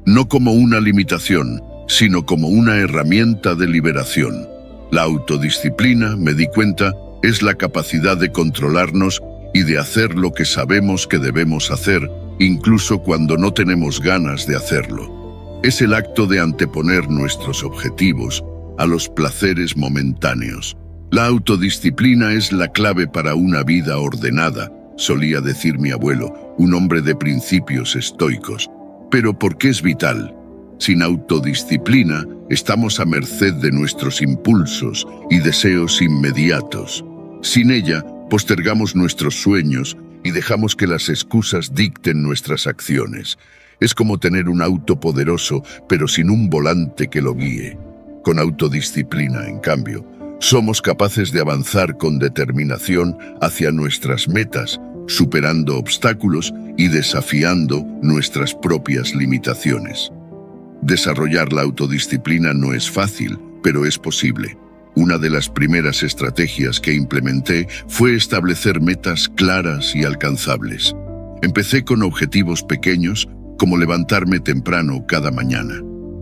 no como una limitación, sino como una herramienta de liberación. La autodisciplina, me di cuenta, es la capacidad de controlarnos y de hacer lo que sabemos que debemos hacer, incluso cuando no tenemos ganas de hacerlo. Es el acto de anteponer nuestros objetivos a los placeres momentáneos. La autodisciplina es la clave para una vida ordenada, solía decir mi abuelo, un hombre de principios estoicos. Pero ¿por qué es vital? Sin autodisciplina, estamos a merced de nuestros impulsos y deseos inmediatos. Sin ella, postergamos nuestros sueños y dejamos que las excusas dicten nuestras acciones. Es como tener un auto poderoso, pero sin un volante que lo guíe. Con autodisciplina, en cambio, somos capaces de avanzar con determinación hacia nuestras metas, superando obstáculos y desafiando nuestras propias limitaciones. Desarrollar la autodisciplina no es fácil, pero es posible. Una de las primeras estrategias que implementé fue establecer metas claras y alcanzables. Empecé con objetivos pequeños, como levantarme temprano cada mañana.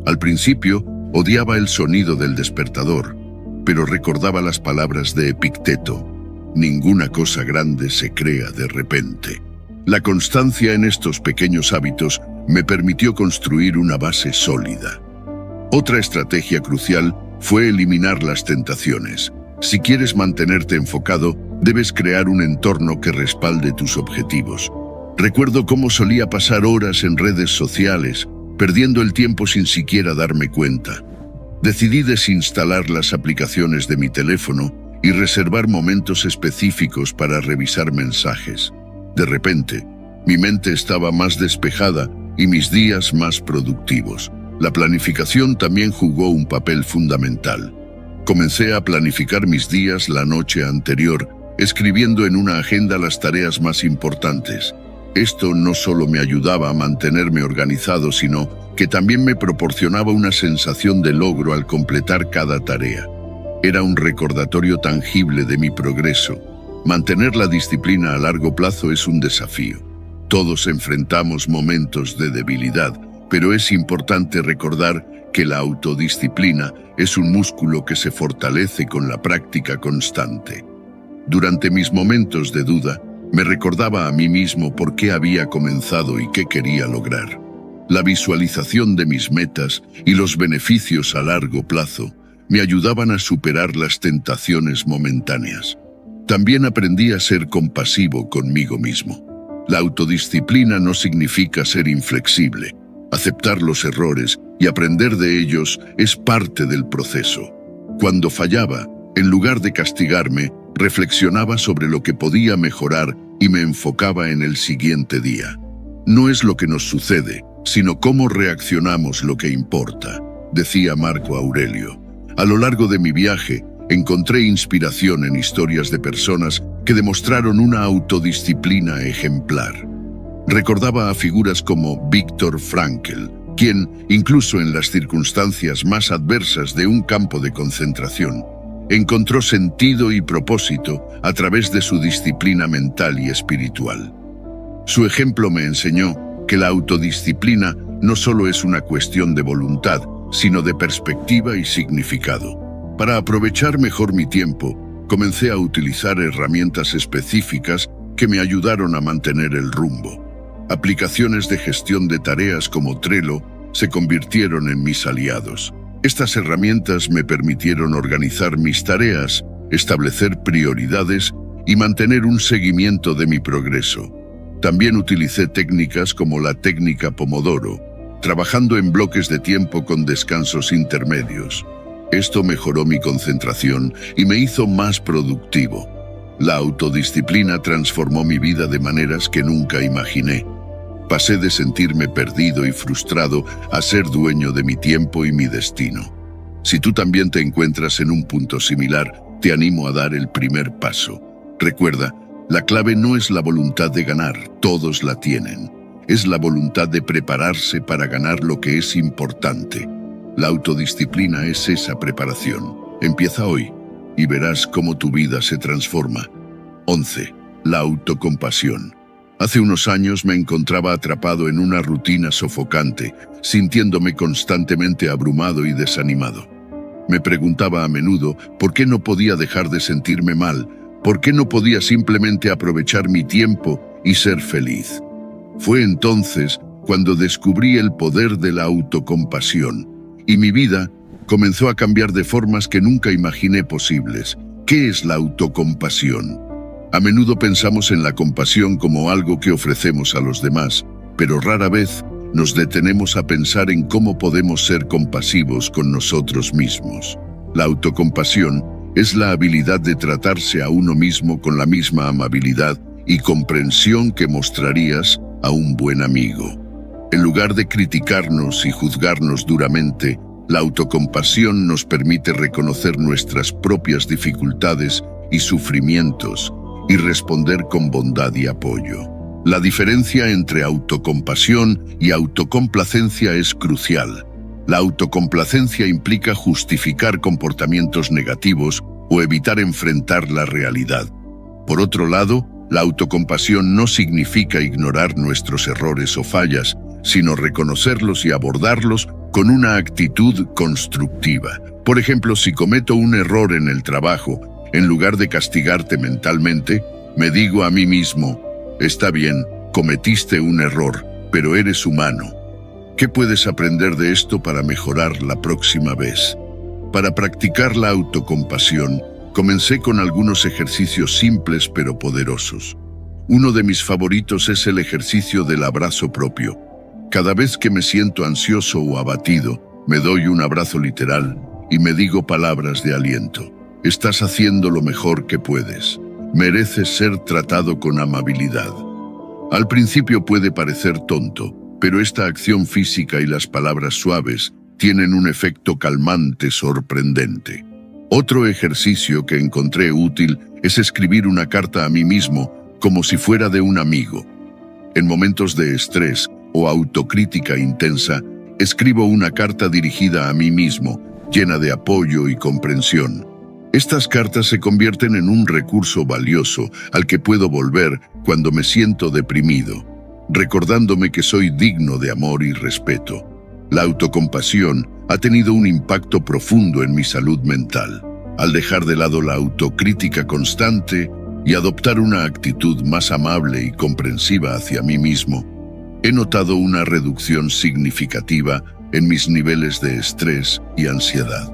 Al principio, odiaba el sonido del despertador, pero recordaba las palabras de Epicteto: ninguna cosa grande se crea de repente. La constancia en estos pequeños hábitos me permitió construir una base sólida. Otra estrategia crucial fue eliminar las tentaciones. Si quieres mantenerte enfocado, debes crear un entorno que respalde tus objetivos. Recuerdo cómo solía pasar horas en redes sociales, perdiendo el tiempo sin siquiera darme cuenta. Decidí desinstalar las aplicaciones de mi teléfono y reservar momentos específicos para revisar mensajes. De repente, mi mente estaba más despejada y mis días más productivos. La planificación también jugó un papel fundamental. Comencé a planificar mis días la noche anterior, escribiendo en una agenda las tareas más importantes. Esto no solo me ayudaba a mantenerme organizado, sino que también me proporcionaba una sensación de logro al completar cada tarea. Era un recordatorio tangible de mi progreso. Mantener la disciplina a largo plazo es un desafío. Todos enfrentamos momentos de debilidad, pero es importante recordar que la autodisciplina es un músculo que se fortalece con la práctica constante. Durante mis momentos de duda, me recordaba a mí mismo por qué había comenzado y qué quería lograr. La visualización de mis metas y los beneficios a largo plazo me ayudaban a superar las tentaciones momentáneas. También aprendí a ser compasivo conmigo mismo. La autodisciplina no significa ser inflexible. Aceptar los errores y aprender de ellos es parte del proceso. Cuando fallaba, en lugar de castigarme, reflexionaba sobre lo que podía mejorar y me enfocaba en el siguiente día. No es lo que nos sucede, sino cómo reaccionamos lo que importa, decía Marco Aurelio. A lo largo de mi viaje, encontré inspiración en historias de personas que demostraron una autodisciplina ejemplar. Recordaba a figuras como Viktor Frankl, quien, incluso en las circunstancias más adversas de un campo de concentración, encontró sentido y propósito a través de su disciplina mental y espiritual. Su ejemplo me enseñó que la autodisciplina no solo es una cuestión de voluntad, sino de perspectiva y significado. Para aprovechar mejor mi tiempo, comencé a utilizar herramientas específicas que me ayudaron a mantener el rumbo. Aplicaciones de gestión de tareas como Trello se convirtieron en mis aliados. Estas herramientas me permitieron organizar mis tareas, establecer prioridades y mantener un seguimiento de mi progreso. También utilicé técnicas como la técnica Pomodoro, trabajando en bloques de tiempo con descansos intermedios. Esto mejoró mi concentración y me hizo más productivo. La autodisciplina transformó mi vida de maneras que nunca imaginé. Pasé de sentirme perdido y frustrado a ser dueño de mi tiempo y mi destino. Si tú también te encuentras en un punto similar, te animo a dar el primer paso. Recuerda, la clave no es la voluntad de ganar, todos la tienen. Es la voluntad de prepararse para ganar lo que es importante. La autodisciplina es esa preparación. Empieza hoy y verás cómo tu vida se transforma. 11. La autocompasión. Hace unos años me encontraba atrapado en una rutina sofocante, sintiéndome constantemente abrumado y desanimado. Me preguntaba a menudo por qué no podía dejar de sentirme mal, por qué no podía simplemente aprovechar mi tiempo y ser feliz. Fue entonces cuando descubrí el poder de la autocompasión, y mi vida comenzó a cambiar de formas que nunca imaginé posibles. ¿Qué es la autocompasión? A menudo pensamos en la compasión como algo que ofrecemos a los demás, pero rara vez nos detenemos a pensar en cómo podemos ser compasivos con nosotros mismos. La autocompasión es la habilidad de tratarse a uno mismo con la misma amabilidad y comprensión que mostrarías a un buen amigo. En lugar de criticarnos y juzgarnos duramente, la autocompasión nos permite reconocer nuestras propias dificultades y sufrimientos y responder con bondad y apoyo. La diferencia entre autocompasión y autocomplacencia es crucial. La autocomplacencia implica justificar comportamientos negativos o evitar enfrentar la realidad. Por otro lado, la autocompasión no significa ignorar nuestros errores o fallas, sino reconocerlos y abordarlos con una actitud constructiva. Por ejemplo, si cometo un error en el trabajo, en lugar de castigarte mentalmente, me digo a mí mismo, está bien, cometiste un error, pero eres humano. ¿Qué puedes aprender de esto para mejorar la próxima vez? Para practicar la autocompasión, comencé con algunos ejercicios simples pero poderosos. Uno de mis favoritos es el ejercicio del abrazo propio. Cada vez que me siento ansioso o abatido, me doy un abrazo literal y me digo palabras de aliento. Estás haciendo lo mejor que puedes. Mereces ser tratado con amabilidad. Al principio puede parecer tonto, pero esta acción física y las palabras suaves tienen un efecto calmante sorprendente. Otro ejercicio que encontré útil es escribir una carta a mí mismo como si fuera de un amigo. En momentos de estrés o autocrítica intensa, escribo una carta dirigida a mí mismo, llena de apoyo y comprensión. Estas cartas se convierten en un recurso valioso al que puedo volver cuando me siento deprimido, recordándome que soy digno de amor y respeto. La autocompasión ha tenido un impacto profundo en mi salud mental. Al dejar de lado la autocrítica constante y adoptar una actitud más amable y comprensiva hacia mí mismo, he notado una reducción significativa en mis niveles de estrés y ansiedad.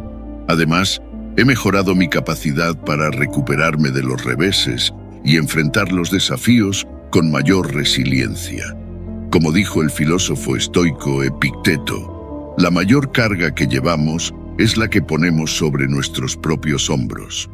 Además, he mejorado mi capacidad para recuperarme de los reveses y enfrentar los desafíos con mayor resiliencia. Como dijo el filósofo estoico Epicteto, la mayor carga que llevamos es la que ponemos sobre nuestros propios hombros.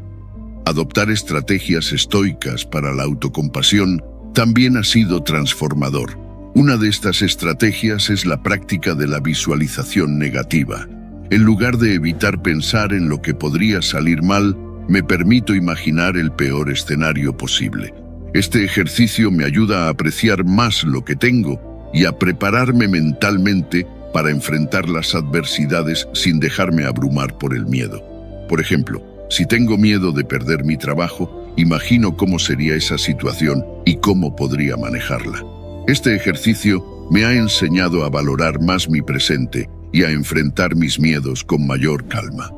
Adoptar estrategias estoicas para la autocompasión también ha sido transformador. Una de estas estrategias es la práctica de la visualización negativa. En lugar de evitar pensar en lo que podría salir mal, me permito imaginar el peor escenario posible. Este ejercicio me ayuda a apreciar más lo que tengo y a prepararme mentalmente para enfrentar las adversidades sin dejarme abrumar por el miedo. Por ejemplo, si tengo miedo de perder mi trabajo, imagino cómo sería esa situación y cómo podría manejarla. Este ejercicio me ha enseñado a valorar más mi presente y a enfrentar mis miedos con mayor calma.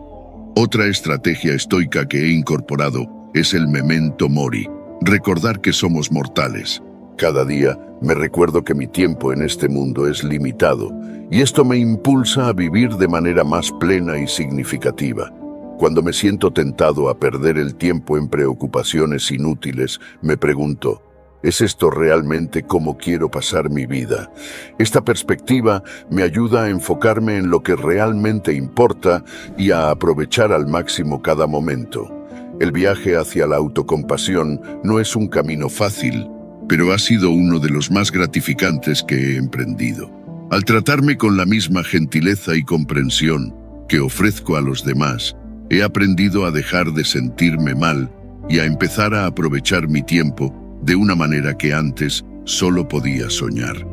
Otra estrategia estoica que he incorporado es el memento mori, recordar que somos mortales. Cada día me recuerdo que mi tiempo en este mundo es limitado y esto me impulsa a vivir de manera más plena y significativa. Cuando me siento tentado a perder el tiempo en preocupaciones inútiles, me pregunto, ¿es esto realmente cómo quiero pasar mi vida? Esta perspectiva me ayuda a enfocarme en lo que realmente importa y a aprovechar al máximo cada momento. El viaje hacia la autocompasión no es un camino fácil, pero ha sido uno de los más gratificantes que he emprendido. Al tratarme con la misma gentileza y comprensión que ofrezco a los demás, he aprendido a dejar de sentirme mal y a empezar a aprovechar mi tiempo de una manera que antes solo podía soñar.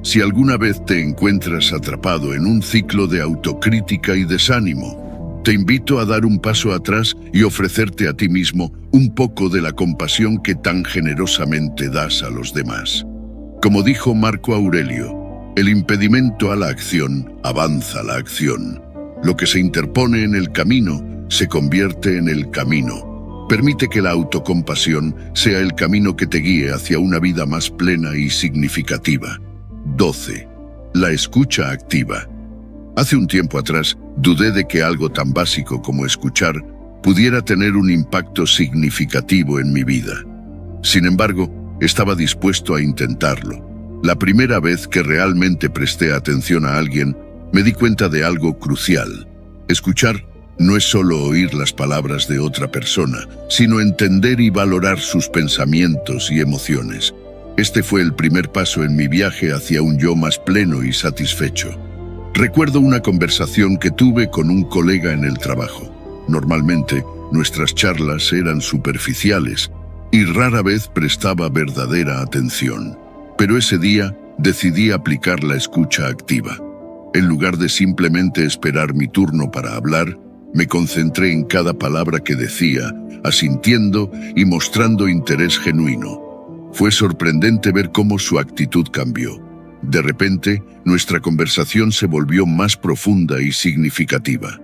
Si alguna vez te encuentras atrapado en un ciclo de autocrítica y desánimo, te invito a dar un paso atrás y ofrecerte a ti mismo un poco de la compasión que tan generosamente das a los demás. Como dijo Marco Aurelio, el impedimento a la acción avanza la acción. Lo que se interpone en el camino se convierte en el camino. Permite que la autocompasión sea el camino que te guíe hacia una vida más plena y significativa. 12. La escucha activa. Hace un tiempo atrás, dudé de que algo tan básico como escuchar pudiera tener un impacto significativo en mi vida. Sin embargo, estaba dispuesto a intentarlo. La primera vez que realmente presté atención a alguien, me di cuenta de algo crucial. Escuchar no es solo oír las palabras de otra persona, sino entender y valorar sus pensamientos y emociones. Este fue el primer paso en mi viaje hacia un yo más pleno y satisfecho. Recuerdo una conversación que tuve con un colega en el trabajo. Normalmente, nuestras charlas eran superficiales y rara vez prestaba verdadera atención. Pero ese día decidí aplicar la escucha activa. En lugar de simplemente esperar mi turno para hablar, me concentré en cada palabra que decía, asintiendo y mostrando interés genuino. Fue sorprendente ver cómo su actitud cambió. De repente, nuestra conversación se volvió más profunda y significativa.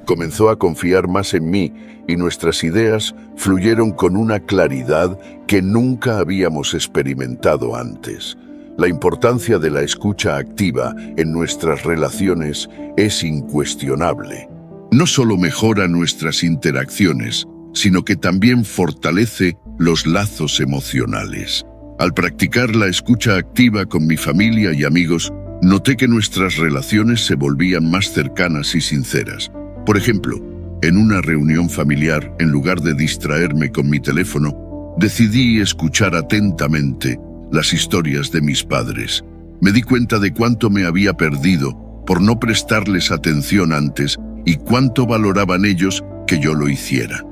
Comenzó a confiar más en mí y nuestras ideas fluyeron con una claridad que nunca habíamos experimentado antes. La importancia de la escucha activa en nuestras relaciones es incuestionable. No solo mejora nuestras interacciones, sino que también fortalece los lazos emocionales. Al practicar la escucha activa con mi familia y amigos, noté que nuestras relaciones se volvían más cercanas y sinceras. Por ejemplo, en una reunión familiar, en lugar de distraerme con mi teléfono, decidí escuchar atentamente las historias de mis padres. Me di cuenta de cuánto me había perdido por no prestarles atención antes y cuánto valoraban ellos que yo lo hiciera.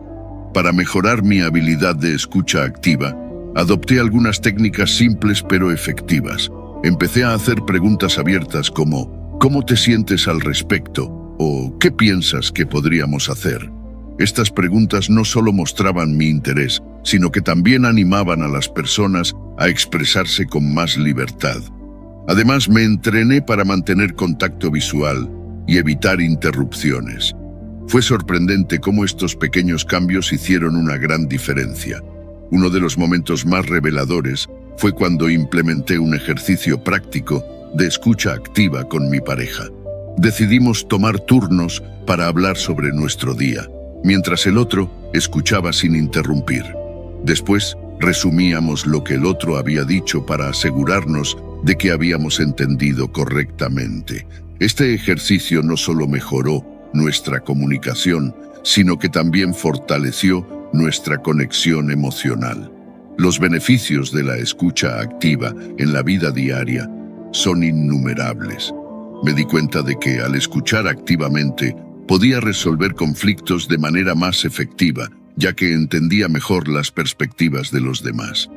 Para mejorar mi habilidad de escucha activa, adopté algunas técnicas simples pero efectivas. Empecé a hacer preguntas abiertas como ¿cómo te sientes al respecto? O ¿qué piensas que podríamos hacer? Estas preguntas no solo mostraban mi interés, sino que también animaban a las personas a expresarse con más libertad. Además, me entrené para mantener contacto visual y evitar interrupciones. Fue sorprendente cómo estos pequeños cambios hicieron una gran diferencia. Uno de los momentos más reveladores fue cuando implementé un ejercicio práctico de escucha activa con mi pareja. Decidimos tomar turnos para hablar sobre nuestro día, mientras el otro escuchaba sin interrumpir. Después, resumíamos lo que el otro había dicho para asegurarnos de que habíamos entendido correctamente. Este ejercicio no solo mejoró nuestra comunicación, sino que también fortaleció nuestra conexión emocional. Los beneficios de la escucha activa en la vida diaria son innumerables. Me di cuenta de que al escuchar activamente podía resolver conflictos de manera más efectiva, ya que entendía mejor las perspectivas de los demás.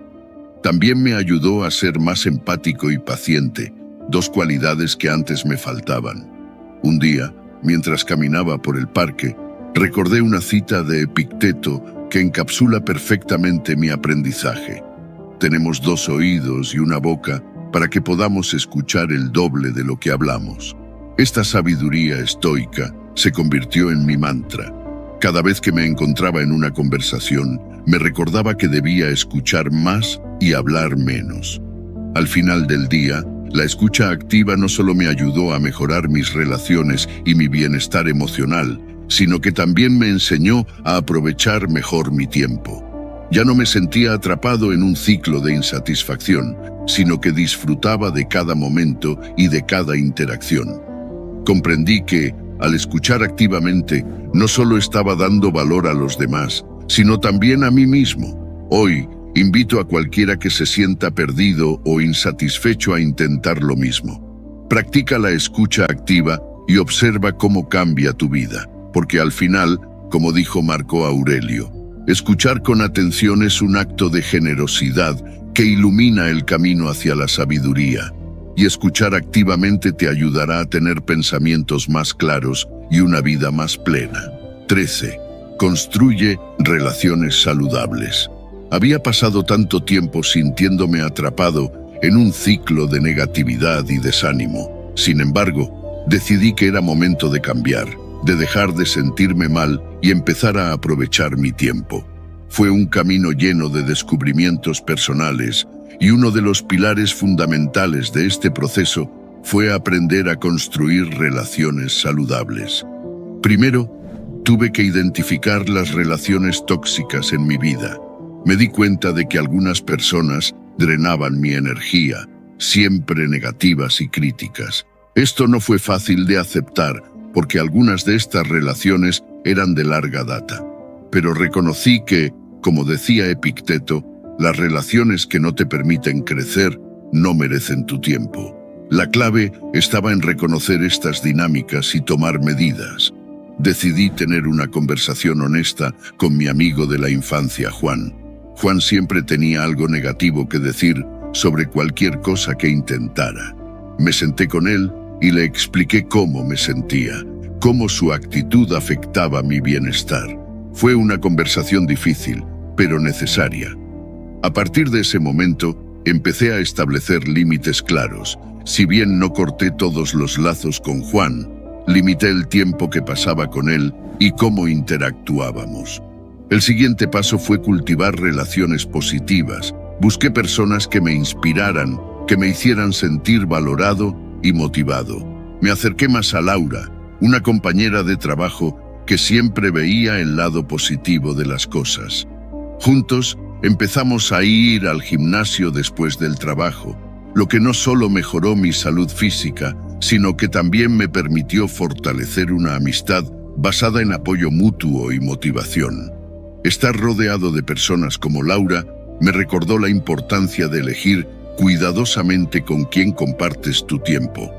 También me ayudó a ser más empático y paciente, dos cualidades que antes me faltaban. Un día, mientras caminaba por el parque, recordé una cita de Epicteto que encapsula perfectamente mi aprendizaje. Tenemos dos oídos y una boca para que podamos escuchar el doble de lo que hablamos. Esta sabiduría estoica se convirtió en mi mantra. Cada vez que me encontraba en una conversación, me recordaba que debía escuchar más y hablar menos. Al final del día, la escucha activa no solo me ayudó a mejorar mis relaciones y mi bienestar emocional, sino que también me enseñó a aprovechar mejor mi tiempo. Ya no me sentía atrapado en un ciclo de insatisfacción, sino que disfrutaba de cada momento y de cada interacción. Comprendí que, al escuchar activamente, no solo estaba dando valor a los demás, sino también a mí mismo. Hoy, invito a cualquiera que se sienta perdido o insatisfecho a intentar lo mismo. Practica la escucha activa y observa cómo cambia tu vida, porque al final, como dijo Marco Aurelio, escuchar con atención es un acto de generosidad que ilumina el camino hacia la sabiduría, y escuchar activamente te ayudará a tener pensamientos más claros y una vida más plena. 13. Construye relaciones saludables. Había pasado tanto tiempo sintiéndome atrapado en un ciclo de negatividad y desánimo. Sin embargo, decidí que era momento de cambiar, de dejar de sentirme mal y empezar a aprovechar mi tiempo. Fue un camino lleno de descubrimientos personales y uno de los pilares fundamentales de este proceso fue aprender a construir relaciones saludables. Primero, tuve que identificar las relaciones tóxicas en mi vida. Me di cuenta de que algunas personas drenaban mi energía, siempre negativas y críticas. Esto no fue fácil de aceptar, porque algunas de estas relaciones eran de larga data. Pero reconocí que, como decía Epicteto, las relaciones que no te permiten crecer no merecen tu tiempo. La clave estaba en reconocer estas dinámicas y tomar medidas. Decidí tener una conversación honesta con mi amigo de la infancia, Juan. Juan siempre tenía algo negativo que decir sobre cualquier cosa que intentara. Me senté con él y le expliqué cómo me sentía, cómo su actitud afectaba mi bienestar. Fue una conversación difícil, pero necesaria. A partir de ese momento, empecé a establecer límites claros. Si bien no corté todos los lazos con Juan, limité el tiempo que pasaba con él y cómo interactuábamos. El siguiente paso fue cultivar relaciones positivas. Busqué personas que me inspiraran, que me hicieran sentir valorado y motivado. Me acerqué más a Laura, una compañera de trabajo que siempre veía el lado positivo de las cosas. Juntos, empezamos a ir al gimnasio después del trabajo, lo que no solo mejoró mi salud física, sino que también me permitió fortalecer una amistad basada en apoyo mutuo y motivación. Estar rodeado de personas como Laura me recordó la importancia de elegir cuidadosamente con quién compartes tu tiempo.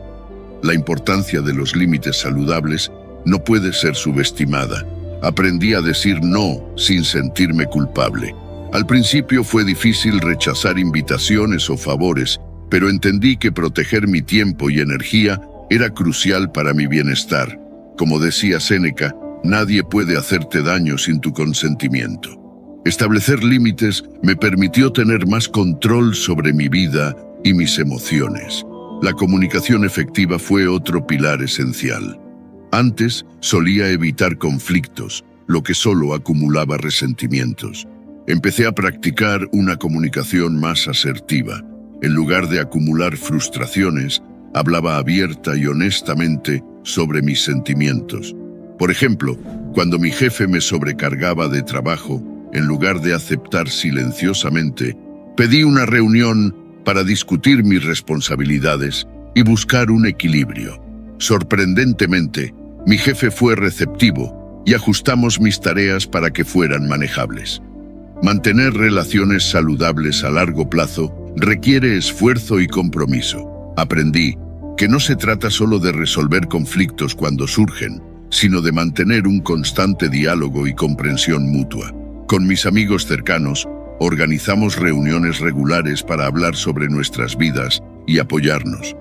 La importancia de los límites saludables no puede ser subestimada. Aprendí a decir no sin sentirme culpable. Al principio fue difícil rechazar invitaciones o favores, pero entendí que proteger mi tiempo y energía era crucial para mi bienestar. Como decía Séneca, nadie puede hacerte daño sin tu consentimiento. Establecer límites me permitió tener más control sobre mi vida y mis emociones. La comunicación efectiva fue otro pilar esencial. Antes solía evitar conflictos, lo que solo acumulaba resentimientos. Empecé a practicar una comunicación más asertiva. En lugar de acumular frustraciones, hablaba abierta y honestamente sobre mis sentimientos. Por ejemplo, cuando mi jefe me sobrecargaba de trabajo, en lugar de aceptar silenciosamente, pedí una reunión para discutir mis responsabilidades y buscar un equilibrio. Sorprendentemente, mi jefe fue receptivo y ajustamos mis tareas para que fueran manejables. Mantener relaciones saludables a largo plazo requiere esfuerzo y compromiso. Aprendí que no se trata solo de resolver conflictos cuando surgen, sino de mantener un constante diálogo y comprensión mutua. Con mis amigos cercanos, organizamos reuniones regulares para hablar sobre nuestras vidas y apoyarnos.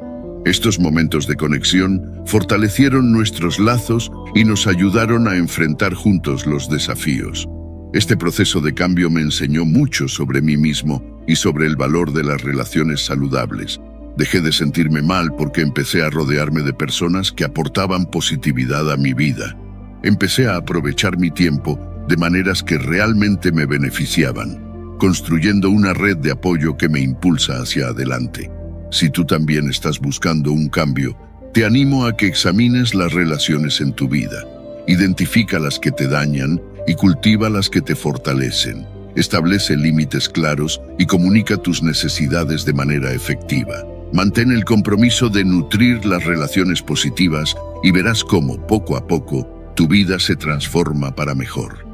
Estos momentos de conexión fortalecieron nuestros lazos y nos ayudaron a enfrentar juntos los desafíos. Este proceso de cambio me enseñó mucho sobre mí mismo y sobre el valor de las relaciones saludables. Dejé de sentirme mal porque empecé a rodearme de personas que aportaban positividad a mi vida. Empecé a aprovechar mi tiempo de maneras que realmente me beneficiaban, construyendo una red de apoyo que me impulsa hacia adelante. Si tú también estás buscando un cambio, te animo a que examines las relaciones en tu vida. Identifica las que te dañan y cultiva las que te fortalecen. Establece límites claros y comunica tus necesidades de manera efectiva. Mantén el compromiso de nutrir las relaciones positivas y verás cómo, poco a poco, tu vida se transforma para mejor.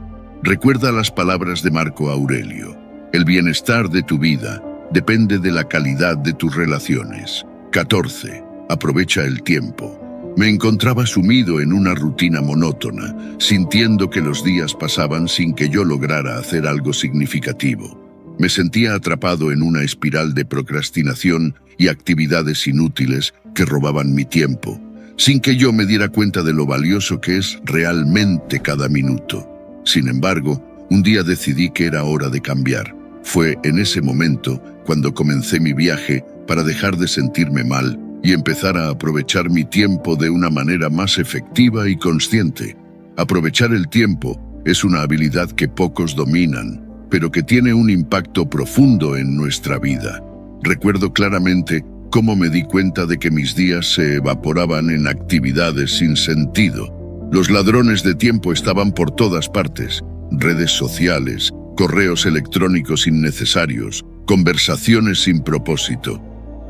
Recuerda las palabras de Marco Aurelio. El bienestar de tu vida depende de la calidad de tus relaciones. 14. Aprovecha el tiempo. Me encontraba sumido en una rutina monótona, sintiendo que los días pasaban sin que yo lograra hacer algo significativo. Me sentía atrapado en una espiral de procrastinación y actividades inútiles que robaban mi tiempo, sin que yo me diera cuenta de lo valioso que es realmente cada minuto. Sin embargo, un día decidí que era hora de cambiar. Fue en ese momento cuando comencé mi viaje para dejar de sentirme mal y empezar a aprovechar mi tiempo de una manera más efectiva y consciente. Aprovechar el tiempo es una habilidad que pocos dominan, pero que tiene un impacto profundo en nuestra vida. Recuerdo claramente cómo me di cuenta de que mis días se evaporaban en actividades sin sentido. Los ladrones de tiempo estaban por todas partes: redes sociales, correos electrónicos innecesarios, conversaciones sin propósito.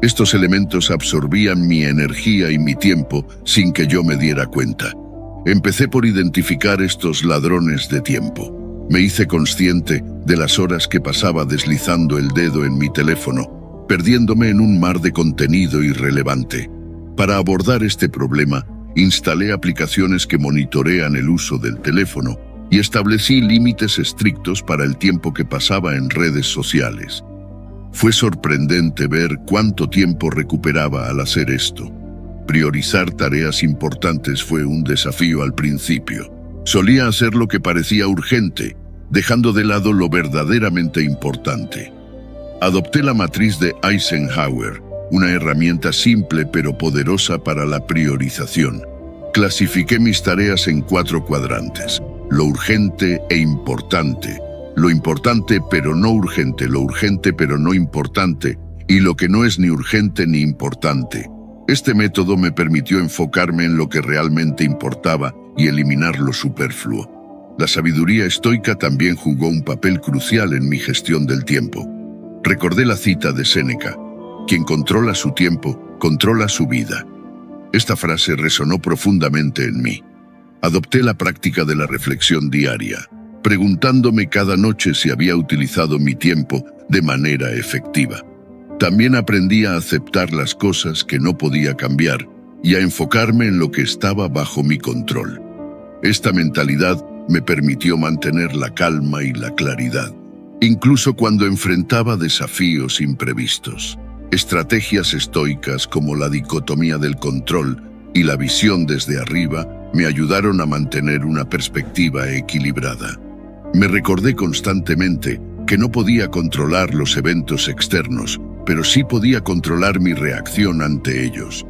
Estos elementos absorbían mi energía y mi tiempo sin que yo me diera cuenta. Empecé por identificar estos ladrones de tiempo. Me hice consciente de las horas que pasaba deslizando el dedo en mi teléfono, perdiéndome en un mar de contenido irrelevante. Para abordar este problema, instalé aplicaciones que monitorean el uso del teléfono y establecí límites estrictos para el tiempo que pasaba en redes sociales. Fue sorprendente ver cuánto tiempo recuperaba al hacer esto. Priorizar tareas importantes fue un desafío al principio. Solía hacer lo que parecía urgente, dejando de lado lo verdaderamente importante. Adopté la matriz de Eisenhower, una herramienta simple pero poderosa para la priorización. Clasifiqué mis tareas en 4 cuadrantes: lo urgente e importante, lo importante pero no urgente, lo urgente pero no importante, y lo que no es ni urgente ni importante. Este método me permitió enfocarme en lo que realmente importaba y eliminar lo superfluo. La sabiduría estoica también jugó un papel crucial en mi gestión del tiempo. Recordé la cita de Séneca: quien controla su tiempo, controla su vida. Esta frase resonó profundamente en mí. Adopté la práctica de la reflexión diaria, preguntándome cada noche si había utilizado mi tiempo de manera efectiva. También aprendí a aceptar las cosas que no podía cambiar y a enfocarme en lo que estaba bajo mi control. Esta mentalidad me permitió mantener la calma y la claridad, incluso cuando enfrentaba desafíos imprevistos. Estrategias estoicas como la dicotomía del control y la visión desde arriba me ayudaron a mantener una perspectiva equilibrada. Me recordé constantemente que no podía controlar los eventos externos, pero sí podía controlar mi reacción ante ellos.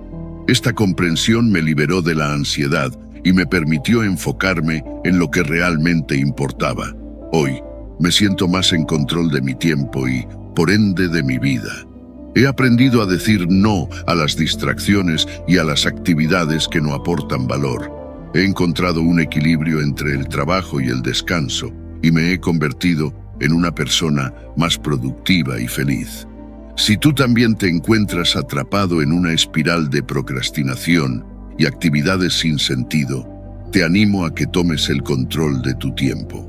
Esta comprensión me liberó de la ansiedad y me permitió enfocarme en lo que realmente importaba. Hoy, me siento más en control de mi tiempo y, por ende, de mi vida. He aprendido a decir no a las distracciones y a las actividades que no aportan valor. He encontrado un equilibrio entre el trabajo y el descanso y me he convertido en una persona más productiva y feliz. Si tú también te encuentras atrapado en una espiral de procrastinación y actividades sin sentido, te animo a que tomes el control de tu tiempo.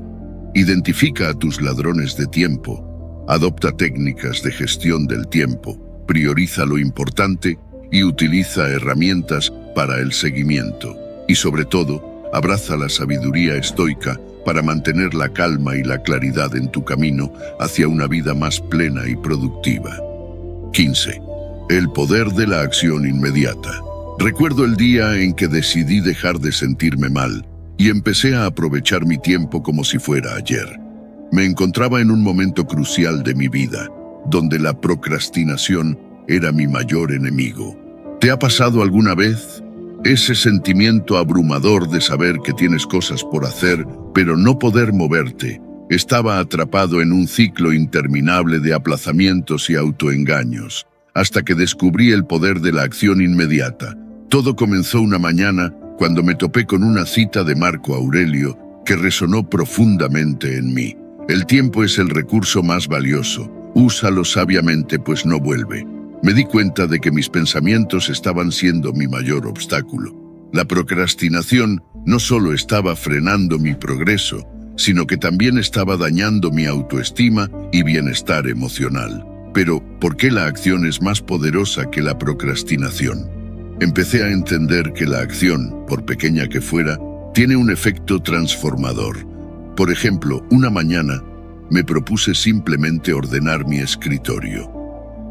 Identifica a tus ladrones de tiempo, adopta técnicas de gestión del tiempo, prioriza lo importante y utiliza herramientas para el seguimiento. Y sobre todo, abraza la sabiduría estoica para mantener la calma y la claridad en tu camino hacia una vida más plena y productiva. 15. El poder de la acción inmediata. Recuerdo el día en que decidí dejar de sentirme mal y empecé a aprovechar mi tiempo como si fuera ayer. Me encontraba en un momento crucial de mi vida, donde la procrastinación era mi mayor enemigo. ¿Te ha pasado alguna vez? Ese sentimiento abrumador de saber que tienes cosas por hacer, pero no poder moverte. Estaba atrapado en un ciclo interminable de aplazamientos y autoengaños, hasta que descubrí el poder de la acción inmediata. Todo comenzó una mañana cuando me topé con una cita de Marco Aurelio que resonó profundamente en mí. El tiempo es el recurso más valioso. Úsalo sabiamente, pues no vuelve. Me di cuenta de que mis pensamientos estaban siendo mi mayor obstáculo. La procrastinación no solo estaba frenando mi progreso, sino que también estaba dañando mi autoestima y bienestar emocional. Pero, ¿por qué la acción es más poderosa que la procrastinación? Empecé a entender que la acción, por pequeña que fuera, tiene un efecto transformador. Por ejemplo, una mañana me propuse simplemente ordenar mi escritorio.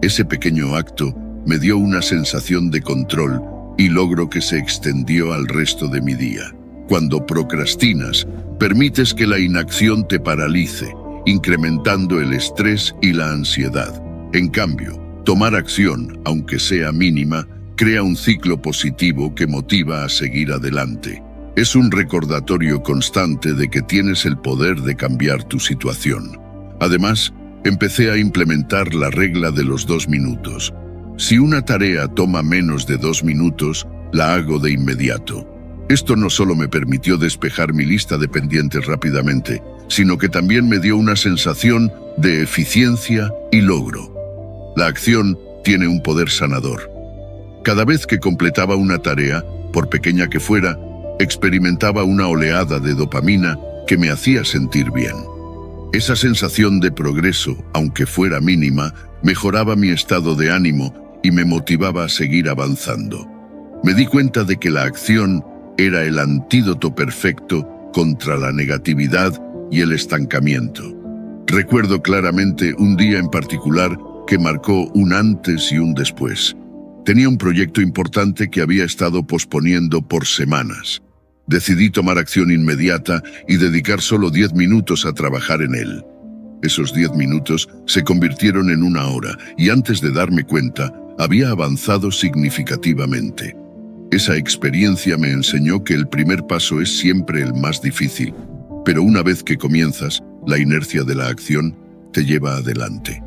Ese pequeño acto me dio una sensación de control y logro que se extendió al resto de mi día. Cuando procrastinas, permites que la inacción te paralice, incrementando el estrés y la ansiedad. En cambio, tomar acción, aunque sea mínima, crea un ciclo positivo que motiva a seguir adelante. Es un recordatorio constante de que tienes el poder de cambiar tu situación. Además, empecé a implementar la regla de los 2 minutos. Si una tarea toma menos de 2 minutos, la hago de inmediato. Esto no solo me permitió despejar mi lista de pendientes rápidamente, sino que también me dio una sensación de eficiencia y logro. La acción tiene un poder sanador. Cada vez que completaba una tarea, por pequeña que fuera, experimentaba una oleada de dopamina que me hacía sentir bien. Esa sensación de progreso, aunque fuera mínima, mejoraba mi estado de ánimo y me motivaba a seguir avanzando. Me di cuenta de que la acción era el antídoto perfecto contra la negatividad y el estancamiento. Recuerdo claramente un día en particular que marcó un antes y un después. Tenía un proyecto importante que había estado posponiendo por semanas. Decidí tomar acción inmediata y dedicar solo 10 minutos a trabajar en él. Esos 10 minutos se convirtieron en 1 hora y antes de darme cuenta, había avanzado significativamente. Esa experiencia me enseñó que el primer paso es siempre el más difícil, pero una vez que comienzas, la inercia de la acción te lleva adelante.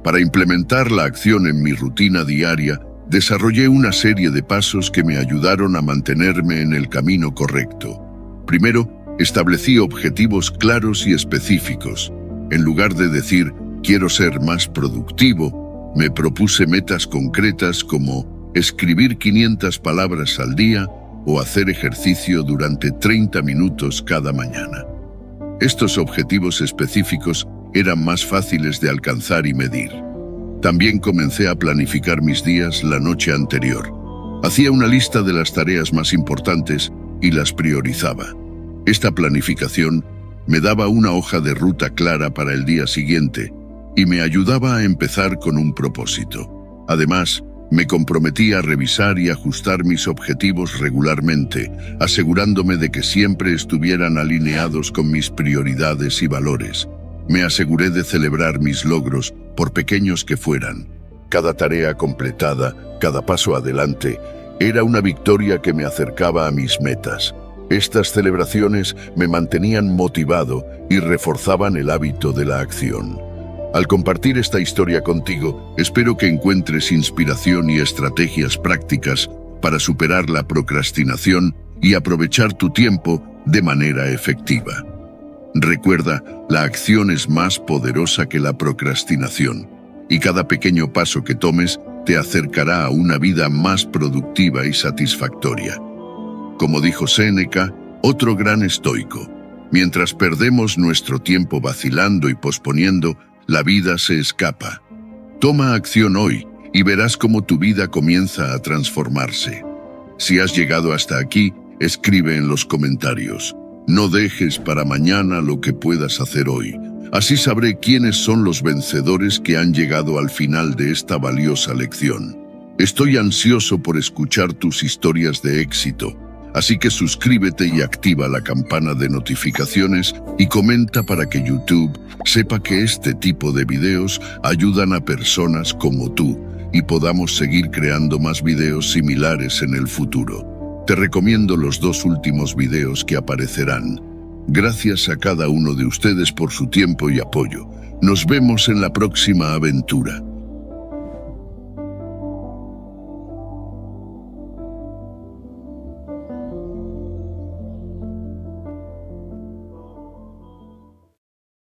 Para implementar la acción en mi rutina diaria, desarrollé una serie de pasos que me ayudaron a mantenerme en el camino correcto. Primero, establecí objetivos claros y específicos. En lugar de decir, quiero ser más productivo, me propuse metas concretas como escribir 500 palabras al día o hacer ejercicio durante 30 minutos cada mañana. Estos objetivos específicos eran más fáciles de alcanzar y medir. También comencé a planificar mis días la noche anterior. Hacía una lista de las tareas más importantes y las priorizaba. Esta planificación me daba una hoja de ruta clara para el día siguiente y me ayudaba a empezar con un propósito. Además, me comprometí a revisar y ajustar mis objetivos regularmente, asegurándome de que siempre estuvieran alineados con mis prioridades y valores. Me aseguré de celebrar mis logros, por pequeños que fueran. Cada tarea completada, cada paso adelante, era una victoria que me acercaba a mis metas. Estas celebraciones me mantenían motivado y reforzaban el hábito de la acción. Al compartir esta historia contigo, espero que encuentres inspiración y estrategias prácticas para superar la procrastinación y aprovechar tu tiempo de manera efectiva. Recuerda, la acción es más poderosa que la procrastinación, y cada pequeño paso que tomes te acercará a una vida más productiva y satisfactoria. Como dijo Séneca, otro gran estoico, mientras perdemos nuestro tiempo vacilando y posponiendo, la vida se escapa. Toma acción hoy y verás cómo tu vida comienza a transformarse. Si has llegado hasta aquí, escribe en los comentarios. No dejes para mañana lo que puedas hacer hoy. Así sabré quiénes son los vencedores que han llegado al final de esta valiosa lección. Estoy ansioso por escuchar tus historias de éxito. Así que suscríbete y activa la campana de notificaciones y comenta para que YouTube sepa que este tipo de videos ayudan a personas como tú y podamos seguir creando más videos similares en el futuro. Te recomiendo los 2 últimos videos que aparecerán. Gracias a cada uno de ustedes por su tiempo y apoyo. Nos vemos en la próxima aventura.